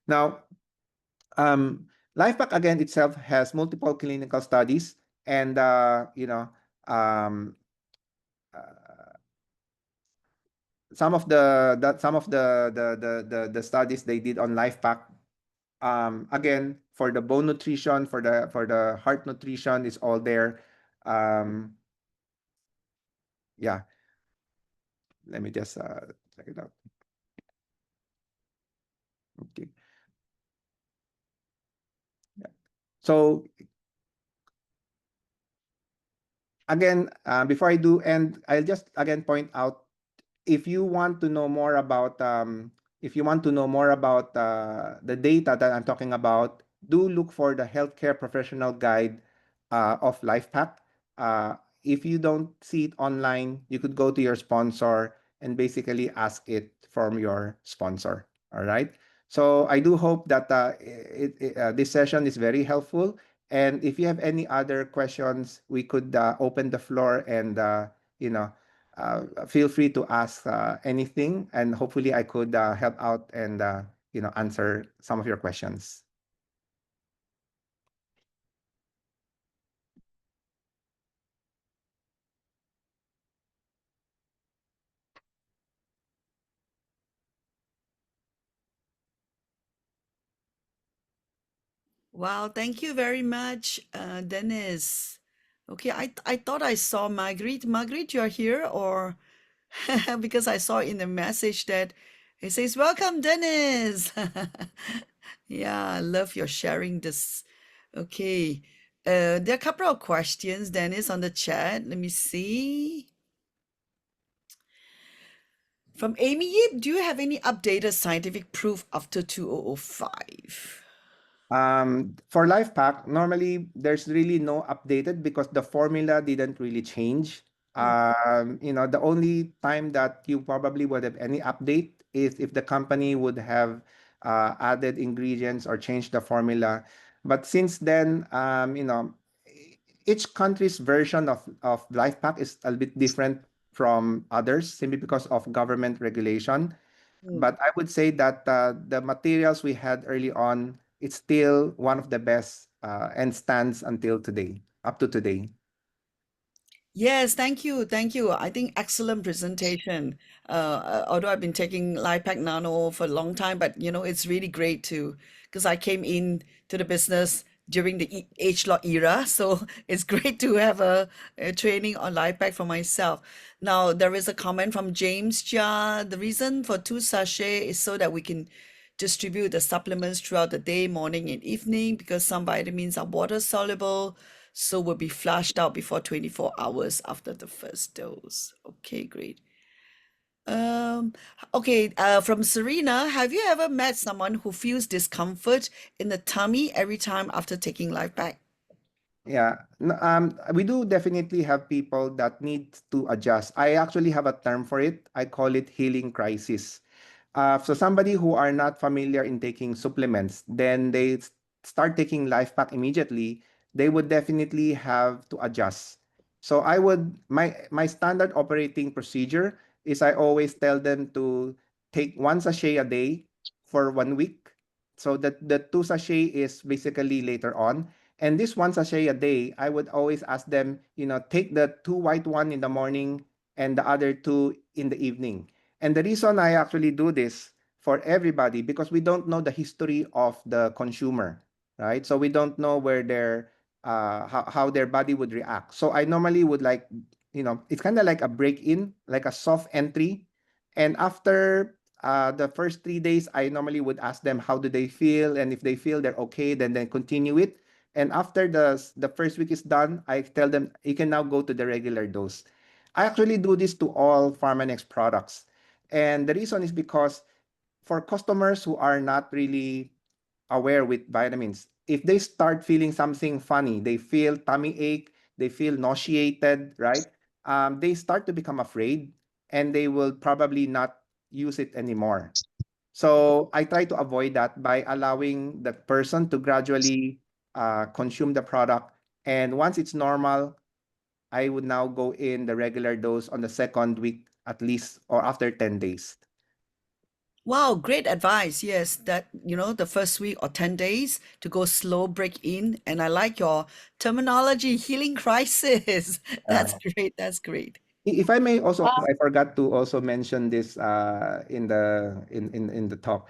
Now, Life Pack again itself has multiple clinical studies and um, uh, some of the studies they did on life pack, again for the bone nutrition, for the heart nutrition is all there. Um yeah let me just check it out. Okay. Yeah. So again, before I do end, I'll just again point out, if you want to know more about the data that I'm talking about, do look for the healthcare professional guide of LifePack. If you don't see it online, you could go to your sponsor and basically ask it from your sponsor. All right. So I do hope that this session is very helpful. And if you have any other questions, we could open the floor and you know feel free to ask anything, and hopefully I could help out and answer some of your questions. Wow, thank you very much, Dennis. Okay, I thought I saw Marguerite. Marguerite, you're here, or because I saw in the message that it says, "Welcome, Dennis." Yeah, I love your sharing this. Okay, there are a couple of questions, Dennis, on the chat. Let me see. From Amy Yip, do you have any updated scientific proof after 2005? For life pack, normally there's really no updated because the formula didn't really change. The only time that you probably would have any update is if the company would have added ingredients or changed the formula. But since then, each country's version of life pack is a bit different from others simply because of government regulation. Mm. But I would say that the materials we had early on it's still one of the best and stands until today, up to today. Yes, thank you. Thank you. I think excellent presentation. Although I've been taking LifePack Nano for a long time, but it's really great too, because I came in to the business during the age lock era. So it's great to have a training on LifePack for myself. Now, there is a comment from James Jia. The reason for two sachet is so that we can distribute the supplements throughout the day, morning and evening, because some vitamins are water soluble, so will be flushed out before 24 hours after the first dose. Okay, great. Um, okay, from Serena, have you ever met someone who feels discomfort in the tummy every time after taking Life Back? Yeah, we do definitely have people that need to adjust. I actually have a term for it. I call it healing crisis. So somebody who are not familiar in taking supplements, then they start taking Life Pack immediately, they would definitely have to adjust. So my standard operating procedure is I always tell them to take one sachet a day for 1 week. So that the two sachet is basically later on. And this one sachet a day, I would always ask them, take the two white one in the morning and the other two in the evening. And the reason I actually do this for everybody, because we don't know the history of the consumer, right? So we don't know where how their body would react. So I normally would like, it's kind of like a break in, like a soft entry. And after the first 3 days, I normally would ask them how do they feel, and if they feel they're okay, then continue it. And after the first week is done, I tell them you can now go to the regular dose. I actually do this to all Pharmanex products. And the reason is because for customers who are not really aware with vitamins, if they start feeling something funny, they feel tummy ache, they feel nauseated, right? They start to become afraid and they will probably not use it anymore. So I try to avoid that by allowing the person to gradually consume the product. And once it's normal, I would now go in the regular dose on the second week at least or after 10 days. Wow, great advice. Yes, that, the first week or 10 days to go slow break in. And I like your terminology, healing crisis. That's great. That's great. If I may also, I forgot to also mention this in the talk.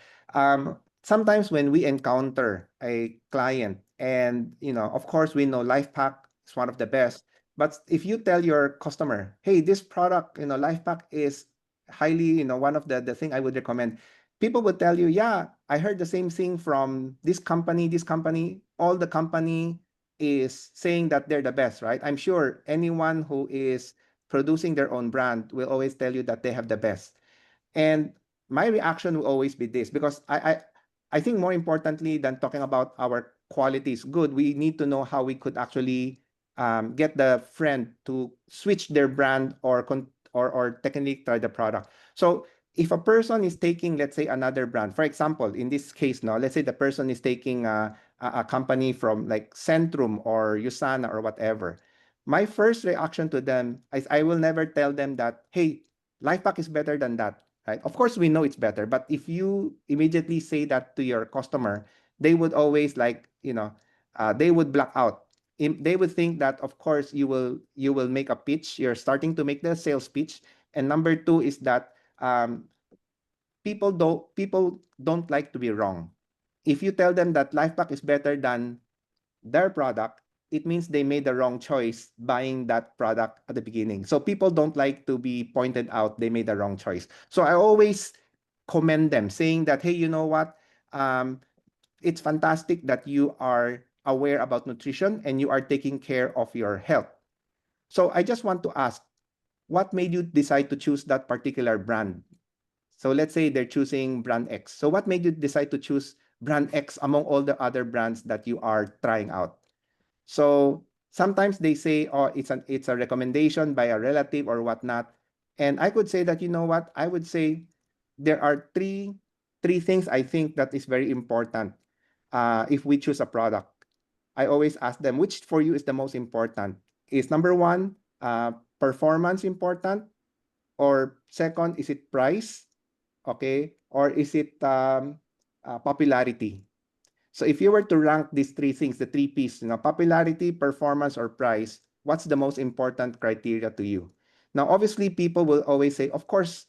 Sometimes when we encounter a client, and of course, we know LifePack is one of the best. But if you tell your customer, "Hey, this product, LifePack is highly, one of the thing I would recommend," people would tell you, "Yeah, I heard the same thing from this company, this company. All the company is saying that they're the best, right?" I'm sure anyone who is producing their own brand will always tell you that they have the best. And my reaction will always be this, because I think more importantly than talking about our quality is good, we need to know how we could actually get the friend to switch their brand or technically try the product. So if a person is taking, let's say, another brand, for example, in this case, now, let's say the person is taking a company from like Centrum or Usana or whatever. My first reaction to them is I will never tell them that, hey, LifePack is better than that, right? Of course, we know it's better, but if you immediately say that to your customer, they would always like, they would black out. They would think that, of course, you will make a pitch. You're starting to make the sales pitch. And number two is that people don't like to be wrong. If you tell them that LifePack is better than their product, it means they made the wrong choice buying that product at the beginning. So people don't like to be pointed out they made the wrong choice. So I always commend them, saying that, hey, you know what? It's fantastic that you are aware about nutrition and you are taking care of your health. So I just want to ask, what made you decide to choose that particular brand? So let's say they're choosing brand X. So what made you decide to choose brand X among all the other brands that you are trying out? So sometimes they say, oh, it's a recommendation by a relative or whatnot. And I could say that, you know what? I would say there are three things I think that is very important if we choose a product. I always ask them, which for you is the most important? Is number one, performance important? Or second, is it price? Okay. Or is it popularity? So if you were to rank these three things, the three P's, popularity, performance, or price, what's the most important criteria to you? Now, obviously, people will always say, of course,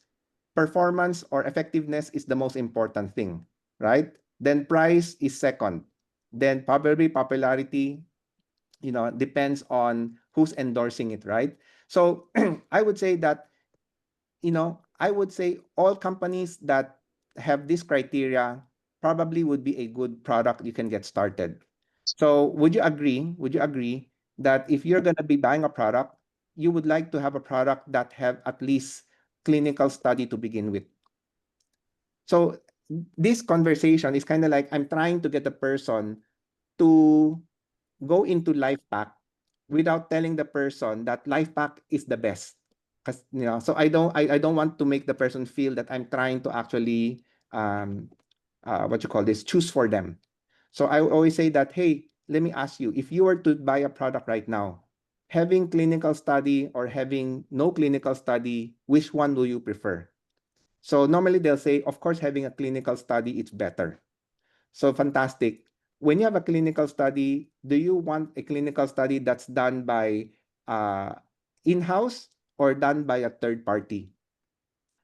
performance or effectiveness is the most important thing, right? Then price is second. Then probably popularity, depends on who's endorsing it, right? So I would say that, I would say all companies that have this criteria probably would be a good product you can get started. So would you agree? Would you agree that if you're going to be buying a product, you would like to have a product that have at least clinical study to begin with? So this conversation is kind of like I'm trying to get the person to go into life pack without telling the person that life pack is the best. Because so I don't want to make the person feel that I'm trying to actually what you call this, choose for them. So I always say that, hey, let me ask you, if you were to buy a product right now, having clinical study or having no clinical study, which one do you prefer? So normally they'll say, of course, having a clinical study it's better. So fantastic. When you have a clinical study, do you want a clinical study that's done by uh, in-house or done by a third party?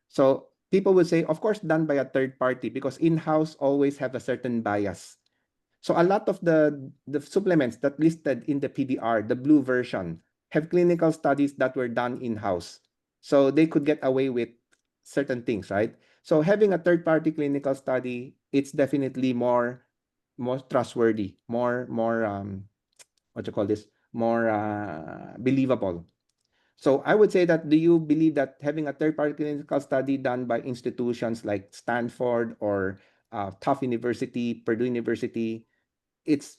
So people will say, of course, done by a third party because in-house always have a certain bias. So a lot of the supplements that listed in the PDR, the blue version, have clinical studies that were done in-house. So they could get away with certain things, right? So having a third-party clinical study, it's definitely more trustworthy, more what you call this, more believable. So I would say that do you believe that having a third-party clinical study done by institutions like Stanford or Tufts University, Purdue University, it's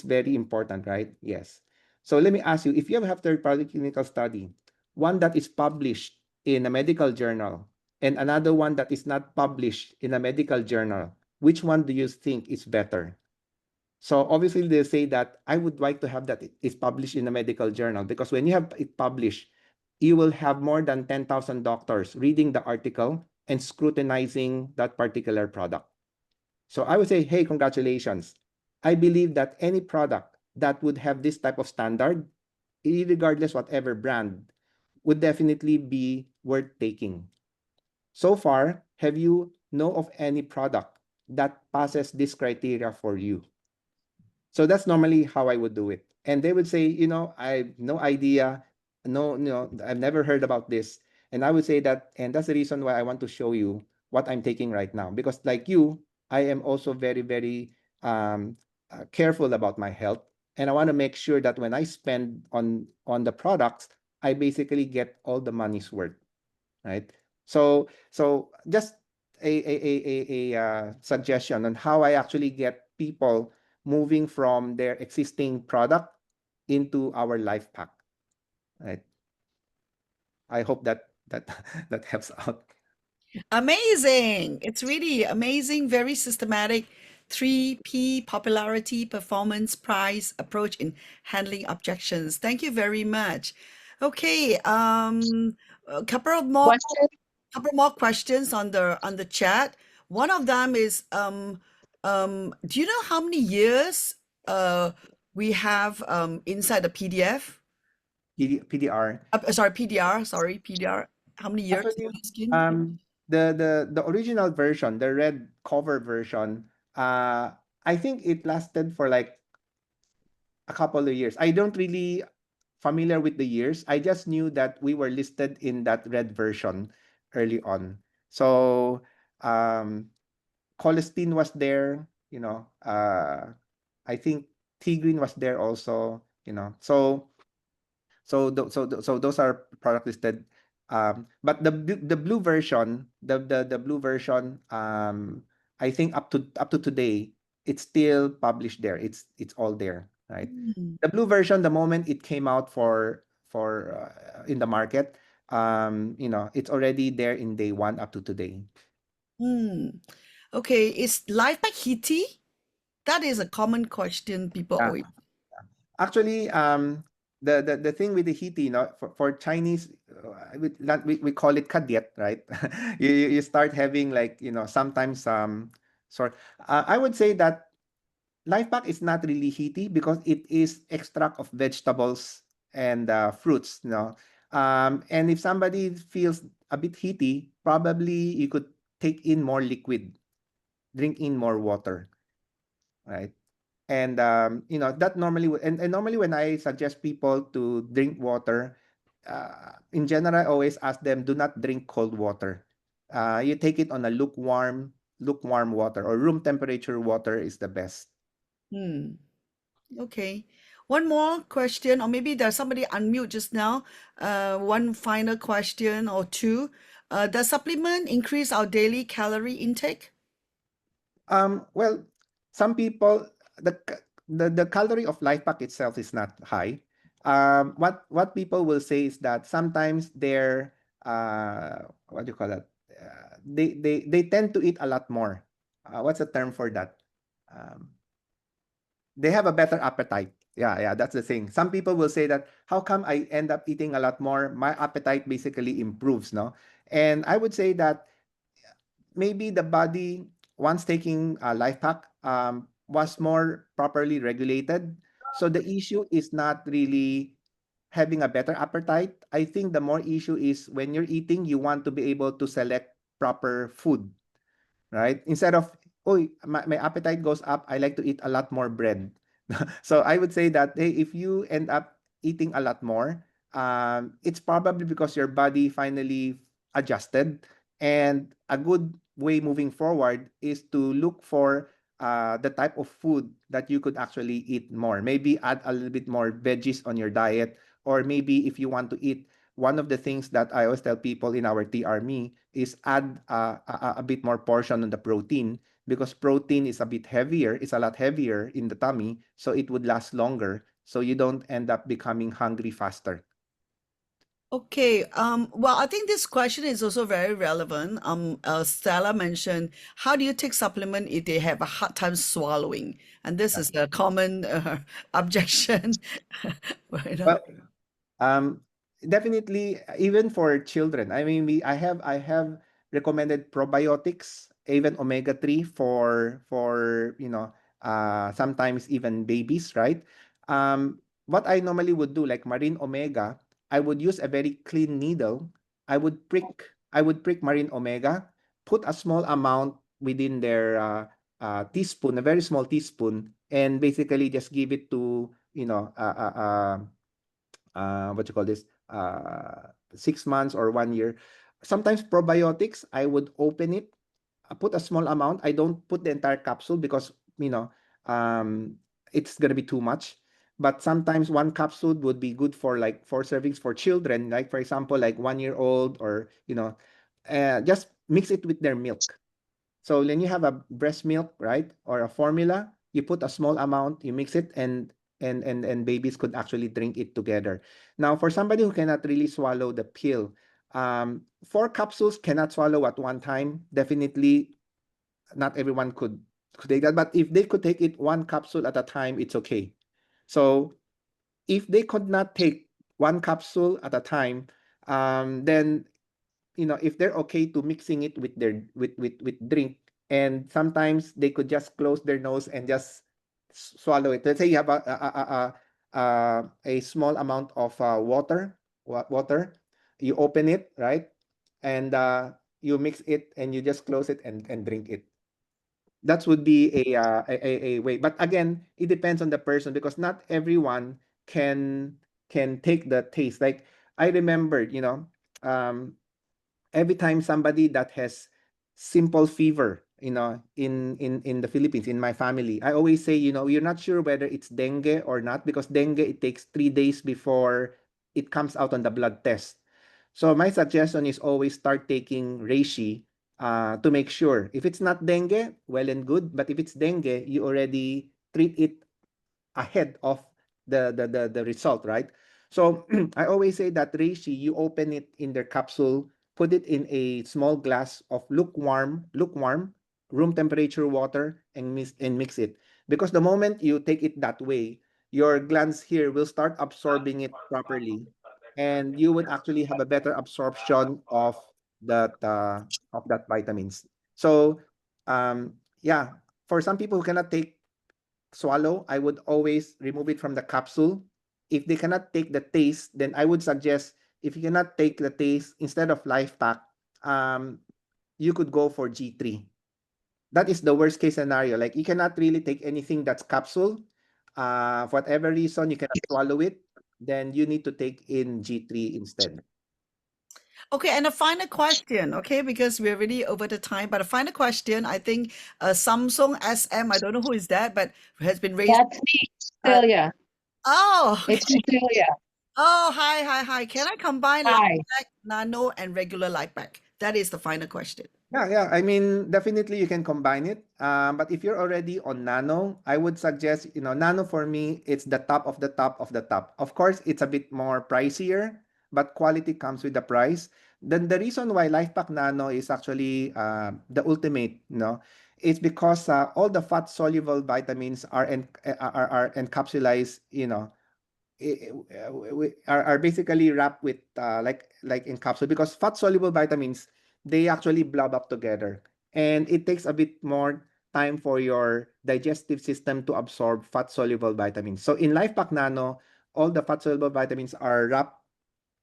very important, right? Yes. So let me ask you, if you have third-party clinical study, one that is published in a medical journal and another one that is not published in a medical journal, which one do you think is better? So obviously they say that I would like to have that it is published in a medical journal because when you have it published, you will have more than 10,000 doctors reading the article and scrutinizing that particular product. So I would say, hey, congratulations. I believe that any product that would have this type of standard, regardless whatever brand, would definitely be worth taking. So far, have you know of any product that passes this criteria for you? So that's normally how I would do it. And they would say, I have no idea, I've never heard about this. And I would say that, and that's the reason why I want to show you what I'm taking right now. Because like you, I am also very, very careful about my health. And I want to make sure that when I spend on the products, I basically get all the money's worth, right? So just a suggestion on how I actually get people moving from their existing product into our life pack, right? I hope that that helps out. Amazing. It's really amazing, very systematic 3P: popularity, performance, price, approach in handling objections. Thank you very much. Okay, a Question. couple more questions on the chat. One of them is do you know how many years uh we have inside the PDF? PDR. Sorry, PDR, sorry, PDR. How many years Actually, you're asking? um, the original version, the red cover version, I think it lasted for like a couple of years. I don't really familiar with the years. I just knew that we were listed in that red version early on. So Colestine was there, I think Tigrin was there also. So those are product listed. But the blue version, the blue version, I think up to today, it's still published there. It's all there, right? Mm. The blue version, the moment it came out for in the market, it's already there in day one up to today. Hmm. Okay, is life pack heaty? That is a common question people Yeah. always. Actually, the thing with the Hiti, for Chinese, we call it kadyet, right? You start having like, sometimes sort. I would say that Life pack is not really heaty because it is extract of vegetables and fruits, you know. And if somebody feels a bit heaty, probably you could take in more liquid, drink in more water, right? And that normally and normally when I suggest people to drink water, in general, I always ask them, do not drink cold water. You take it on a lukewarm water, or room temperature water is the best. Hmm. Okay. One more question, or maybe there's somebody unmute just now. One final question or two. Does supplement increase our daily calorie intake? Well, some people, the calorie of life pack itself is not high. What people will say is that sometimes they're what do you call that? They tend to eat a lot more. What's the term for that? Um, they have a better appetite. Yeah, that's the thing. Some people will say that, how come I end up eating a lot more? My appetite basically improves, no? And I would say that maybe the body, once taking a life pack, was more properly regulated. So the issue is not really having a better appetite. I think the more issue is when you're eating, you want to be able to select proper food, right? Instead of, oh, my appetite goes up, I like to eat a lot more bread. So I would say that, hey, if you end up eating a lot more, it's probably because your body finally adjusted. And a good way moving forward is to look for the type of food that you could actually eat more. Maybe add a little bit more veggies on your diet, or maybe if you want to eat, one of the things that I always tell people in our TR Me is add a bit more portion on the protein, because protein is a bit heavier, it's a lot heavier in the tummy, so it would last longer, so you don't end up becoming hungry faster. Okay, well, I think this question is also very relevant. Stella mentioned, how do you take supplement if they have a hard time swallowing? And this is a common objection. You know. Well, Um, definitely, even for children. I mean, I have recommended probiotics, even omega 3 for sometimes even babies, right? What I normally would do, like marine omega, I would use a very clean needle. I would prick marine omega, put a small amount within their teaspoon, a very small teaspoon, and basically just give it to, what you call this, 6 months or 1 year. Sometimes probiotics, I would open it, put a small amount. I don't put the entire capsule because, um, it's gonna be too much. But sometimes one capsule would be good for like 4 servings for children, like for example, like 1 year old, or just mix it with their milk. So when you have a breast milk, right, or a formula, you put a small amount, you mix it, and babies could actually drink it together. Now, for somebody who cannot really swallow the pill, 4 capsules cannot swallow at one time. Definitely, not everyone could take that. But if they could take it 1 capsule at a time, it's okay. So if they could not take 1 capsule at a time, then if they're okay to mixing it with their with drink, and sometimes they could just close their nose and just swallow it. Let's say you have a small amount of water. You open it, right, and you mix it, and you just close it and drink it. That would be a way. But again, it depends on the person, because not everyone can take the taste. Like, I remembered, um every time somebody that has simple fever, in the Philippines, in my family, I always say, you're not sure whether it's dengue or not, because dengue, it takes 3 days before it comes out on the blood test. So my suggestion is always start taking reishi, to make sure. If it's not dengue, well and good. But if it's dengue, you already treat it ahead of the result, right? So I always say that reishi, you open it in their capsule, put it in a small glass of lukewarm room temperature water, and mix it. Because the moment you take it that way, your glands here will start absorbing it properly, and you would actually have a better absorption of that vitamins. So, yeah, for some people who cannot take swallow, I would always remove it from the capsule. If they cannot take the taste, then I would suggest, if you cannot take the taste, instead of life pack, um, you could go for G3. That is the worst case scenario. Like you cannot really take anything that's capsule. For whatever reason, you cannot swallow it, then you need to take in G3 instead. Okay, and a final question, okay, because we're really over the time, but a final question. I think Samsung SM, I don't know who is that, but has been raised. That's me, Uh, Cecilia. oh, It's okay. Cecilia. Oh, hi, hi, hi. Can I combine light Hi. pack, nano, and regular light pack? That is the final question. Yeah, yeah. I mean, definitely you can combine it. But if you're already on nano, I would suggest, nano for me, it's the top of the top of the top. Of course, it's a bit more pricier, but quality comes with the price. Then the reason why LifePack Nano is actually the ultimate, it's because all the fat soluble vitamins are encapsulated, are basically wrapped with like in capsule, because fat soluble vitamins, they actually blob up together, and it takes a bit more time for your digestive system to absorb fat soluble vitamins. So in Life Pack Nano, all the fat soluble vitamins are wrapped,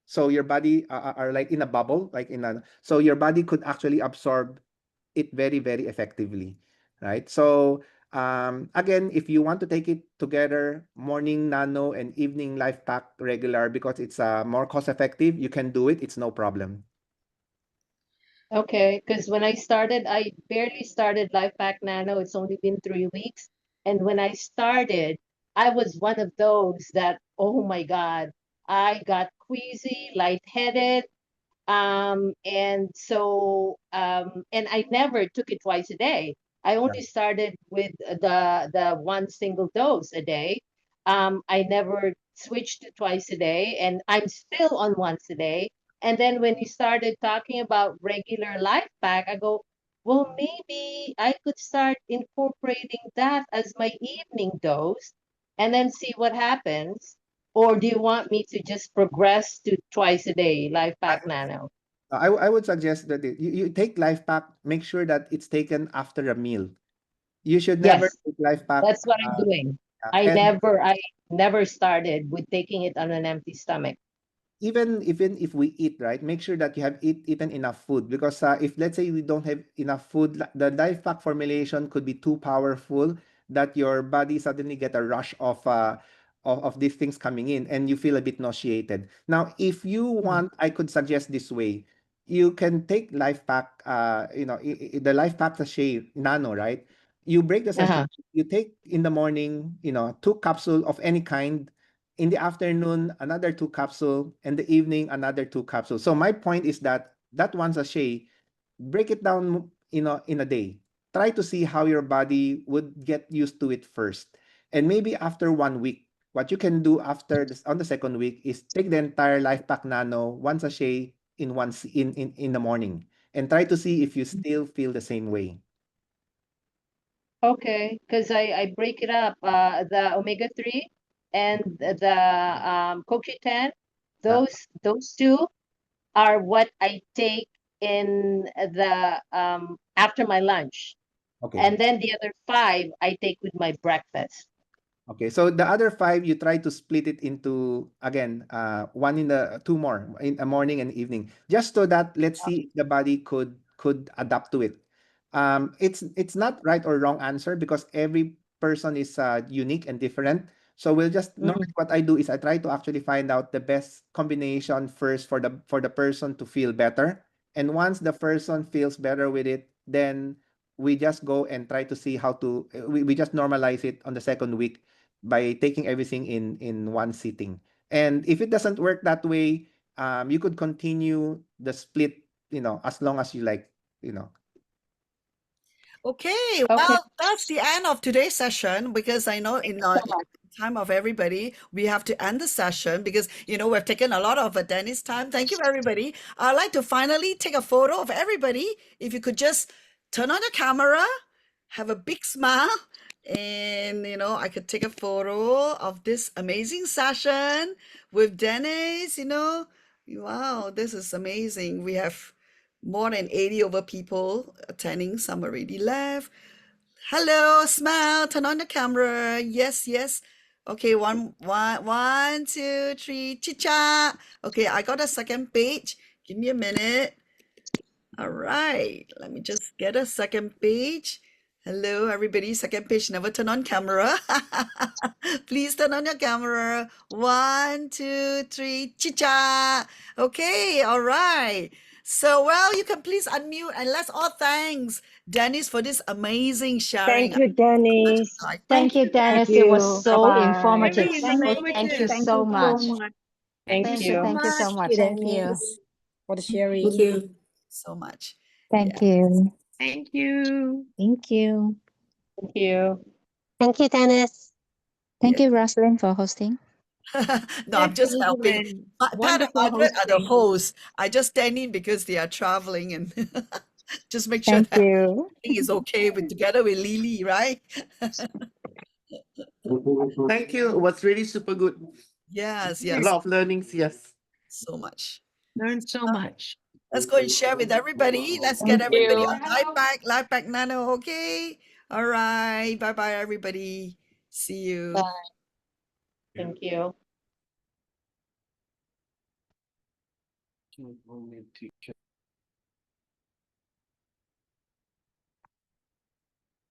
so your body are like in a bubble, like in a so your body could actually absorb it very, very effectively, right? So again, if you want to take it together, morning nano and evening life pack regular, because it's more cost effective, you can do it. It's no problem. Okay, because when I started, I barely started Life Pack Nano. It's only been 3 weeks. And when I started, I was one of those that, oh my God, I got queasy, lightheaded. And I never took it twice a day. I Yeah. only started with the one single dose a day. I never switched to twice a day, and I'm still on once a day. And then when you started talking about regular life pack, I go, well, maybe I could start incorporating that as my evening dose and then see what happens. Or do you want me to just progress to twice a day, Life I, Pack Nano? I would suggest that you take life pack, make sure that it's taken after a meal. You should never Yes, take life pack. that's what I'm doing. And I never started with taking it on an empty stomach. even if we eat, right, make sure that you have eaten enough food, because if let's say we don't have enough food, the life pack formulation could be too powerful, that your body suddenly get a rush of these things coming in, and you feel a bit nauseated. Now if you Mhm. want, I could suggest this way. You can take life pack, the life pack sachet nano, right? You break the sachet, Uh-huh. you take in the morning, two capsule of any kind. In the afternoon, another two capsule, and the evening, another two capsules. So my point is that one sachet, break it down, in a day. Try to see how your body would get used to it first. And maybe after 1 week, what you can do after this, on the second week, is take the entire Life Pack Nano, one sachet in in the morning, and try to see if you still feel the same way. Okay, because I break it up, the omega-3 and the CoQ10, Yeah. those two are what I take in the after my lunch. Okay. And then the other five I take with my breakfast. Okay, so the other five, you try to split it into, again, one in the two more in the morning and evening, just so that let's see if the body could adapt to it. It's not right or wrong answer, because every person is unique and different. So we'll just, Mm, normally what I do is I try to actually find out the best combination first for the person to feel better, and once the person feels better with it, then we just go and try to see how to we just normalize it on the second week by taking everything in one sitting. And if it doesn't work that way, you could continue the split, as long as you like, you know. Okay, okay. well, that's the end of today's session, because I know So in much. time of everybody, we have to end the session, because we've taken a lot of Dennis time. Thank you, everybody. I'd like to finally take a photo of everybody. If you could just turn on the camera, have a big smile, and I could take a photo of this amazing session with Dennis. Wow, this is amazing. We have more than 80 over people attending. Some already left. Hello, smile, turn on the camera. Yes, yes. Okay, one, two, three, chicha. Okay, I got a second page. Give me a minute. All right, let me just get a second page. Hello, everybody. Second page, never turn on camera. Please turn on your camera. One, two, three, chicha. Okay, all right. So, well, you can please unmute and let's all thanks Dennis for this amazing sharing. Thank you, Dennis. Like, Thank you, Thank Dennis. It was you. so Bye-bye. informative. very Thank Well, you. thank you informative. Thank so you so much. much. Thank Thank Thank you so you. you. Thank Thank you so much. much, you, Dennis, Dennis. for the Thank sharing. you. So much. Thank Yeah. you. Thank you. Thank you. Thank you. Thank you, Dennis. Thank Yeah. you, Roslyn, for hosting. No, I'm Yes, just helping. Rosalyn. Pat and Wonderful Margaret are the hosting. hosts. I just stand in because they are traveling and just make sure Thank that you. everything is okay with together with Lily, right? Thank you. It was really super good. Yes, A yes, lot of learnings, yes. so much. Learned so much. Let's go and share with everybody. Let's get Thank everybody you. on Life Pack Nano, okay? All right. Bye-bye, everybody. See you. Bye. Thank you.